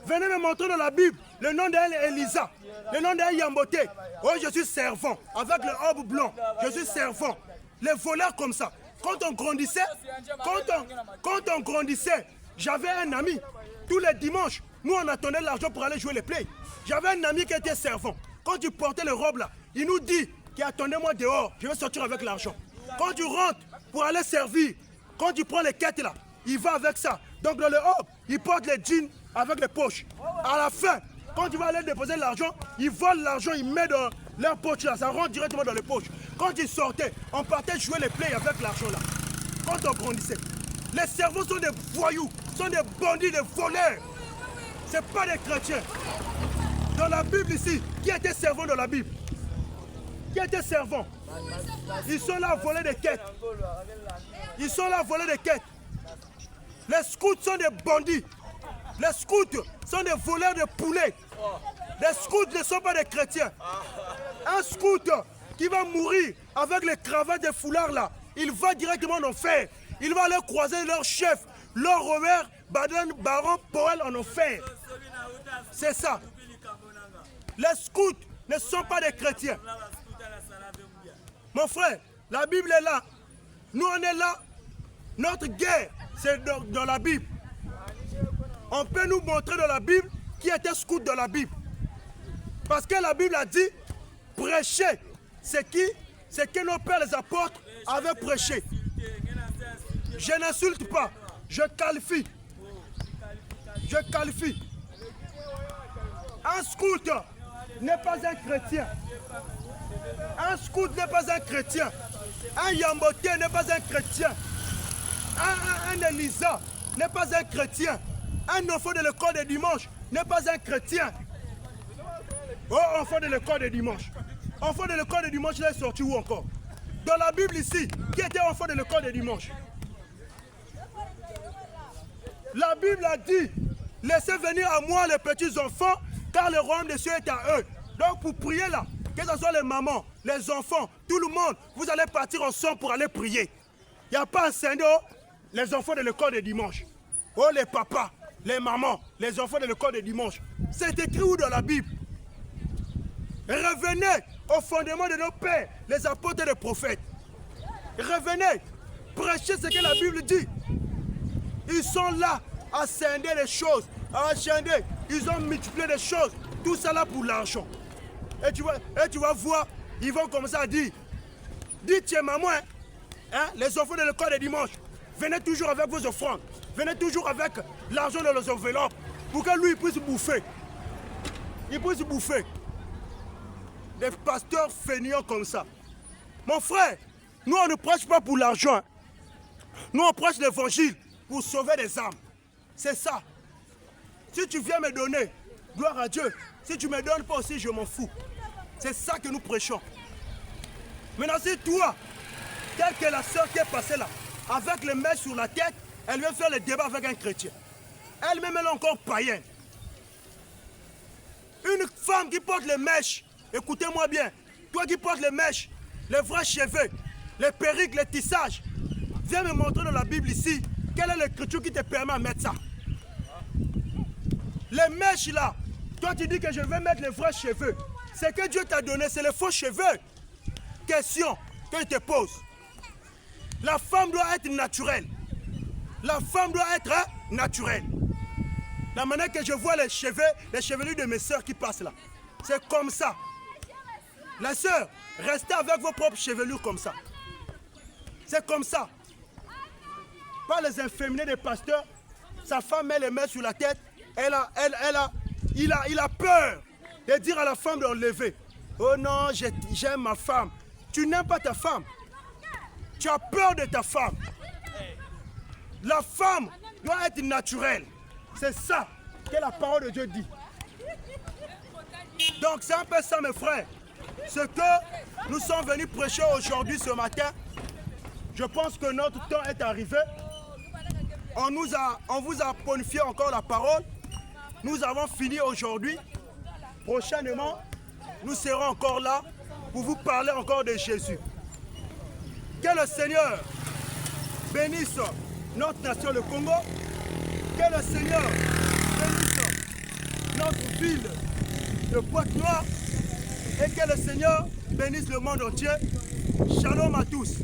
Venez me montrer dans la Bible le nom d'un Elisa, le nom d'un Yamboté. Oh, je suis servant, avec le robe blanc. Je suis servant. Les voleurs comme ça. Quand on grandissait, j'avais un ami. Tous les dimanches, nous on attendait l'argent pour aller jouer les plays. J'avais un ami qui était servant. Quand tu portais le robe là, il nous dit attendez-moi dehors, je vais sortir avec l'argent. Quand tu rentres pour aller servir, quand tu prends les quêtes là, il va avec ça. Donc dans le robe, il porte les jeans avec les poches. À la fin, quand tu vas aller déposer l'argent, il vole l'argent, il met dans leur poche là, ça rentre directement dans les poches. Quand ils sortaient, on partait jouer les plays avec l'argent là. Quand on grandissait, les servants sont des voyous, sont des bandits, des voleurs. Ce n'est pas des chrétiens. Dans la Bible ici, qui était servant dans la Bible? Qui était servant? Ils sont là à voler des quêtes. Ils sont là à voler des quêtes. Les scouts sont des bandits. Les scouts sont des voleurs de poulets. Les scouts ne sont pas des chrétiens. Un scout qui va mourir avec les cravates des foulards là, il va directement en enfer. Il va aller croiser leur chef, leur Robert Baron Powell en enfer. C'est ça. Les scouts ne sont pas des chrétiens. Mon frère, la Bible est là. Nous, on est là. Notre guerre, c'est dans la Bible. On peut nous montrer dans la Bible qui était scout dans la Bible. Parce que la Bible a dit, prêcher, c'est qui? C'est que nos pères les apôtres avaient prêché. Je n'insulte pas, je qualifie. Je qualifie. Un scout n'est pas un chrétien. Un scout n'est pas un chrétien. Un Yamboté n'est pas un chrétien. Un Elisa n'est pas un chrétien. Un enfant de l'école de dimanche n'est pas un chrétien. Oh, enfant de l'école de dimanche. Enfant de l'école de dimanche, il est sorti où encore? Dans la Bible ici, qui était enfant de l'école de dimanche? La Bible a dit, laissez venir à moi les petits enfants, car le royaume des cieux est à eux. Donc pour prier là, que ce soit les mamans, les enfants, tout le monde, vous allez partir ensemble pour aller prier. Il n'y a pas un Seigneur, les enfants de l'école de dimanche. Oh les papas, les mamans, les enfants de l'école de dimanche. C'est écrit où dans la Bible? Revenez au fondement de nos pères, les apôtres et les prophètes. Revenez, prêchez ce que la Bible dit. Ils sont là à scinder les choses, à scinder. Ils ont multiplié les choses. Tout ça là pour l'argent. Et tu vas voir, ils vont commencer à dire, dites tiens maman, hein, les enfants de l'école de dimanche, venez toujours avec vos offrandes. Venez toujours avec l'argent dans les enveloppes pour que lui il puisse bouffer. Il puisse bouffer. Des pasteurs feignants comme ça. Mon frère, nous on ne prêche pas pour l'argent. Nous on prêche l'évangile pour sauver des âmes. C'est ça. Si tu viens me donner, gloire à Dieu. Si tu ne me donnes pas aussi, je m'en fous. C'est ça que nous prêchons. Maintenant, si toi, telle que la sœur qui est passée là, avec les mèches sur la tête, elle vient faire le débat avec un chrétien. Elle-même, elle est encore païenne. Une femme qui porte les mèches, écoutez-moi bien, toi qui portes les mèches, les vrais cheveux, les perruques, les tissages, viens me montrer dans la Bible ici, quelle est l'écriture qui te permet de mettre ça. Les mèches là, toi tu dis que je vais mettre les vrais cheveux. Ce que Dieu t'a donné, c'est les faux cheveux. Question que je te pose. La femme doit être naturelle. La femme doit être naturelle. La manière que je vois les chevelus de mes soeurs qui passent là, c'est comme ça. La sœur, restez avec vos propres chevelures comme ça. C'est comme ça. Pas les inféminés des pasteurs. Sa femme met les mains sur la tête. Il a peur de dire à la femme d'enlever. Oh non, j'aime ma femme. Tu n'aimes pas ta femme. Tu as peur de ta femme. La femme doit être naturelle. C'est ça que la parole de Dieu dit. Donc c'est un peu ça mes frères. Ce que nous sommes venus prêcher aujourd'hui ce matin, je pense que notre temps est arrivé. On vous a bonifié encore la parole. Nous avons fini aujourd'hui. Prochainement, nous serons encore là pour vous parler encore de Jésus. Que le Seigneur bénisse notre nation, le Congo. Que le Seigneur bénisse notre ville de Pointe-Noire. Et que le Seigneur bénisse le monde entier. Shalom à tous.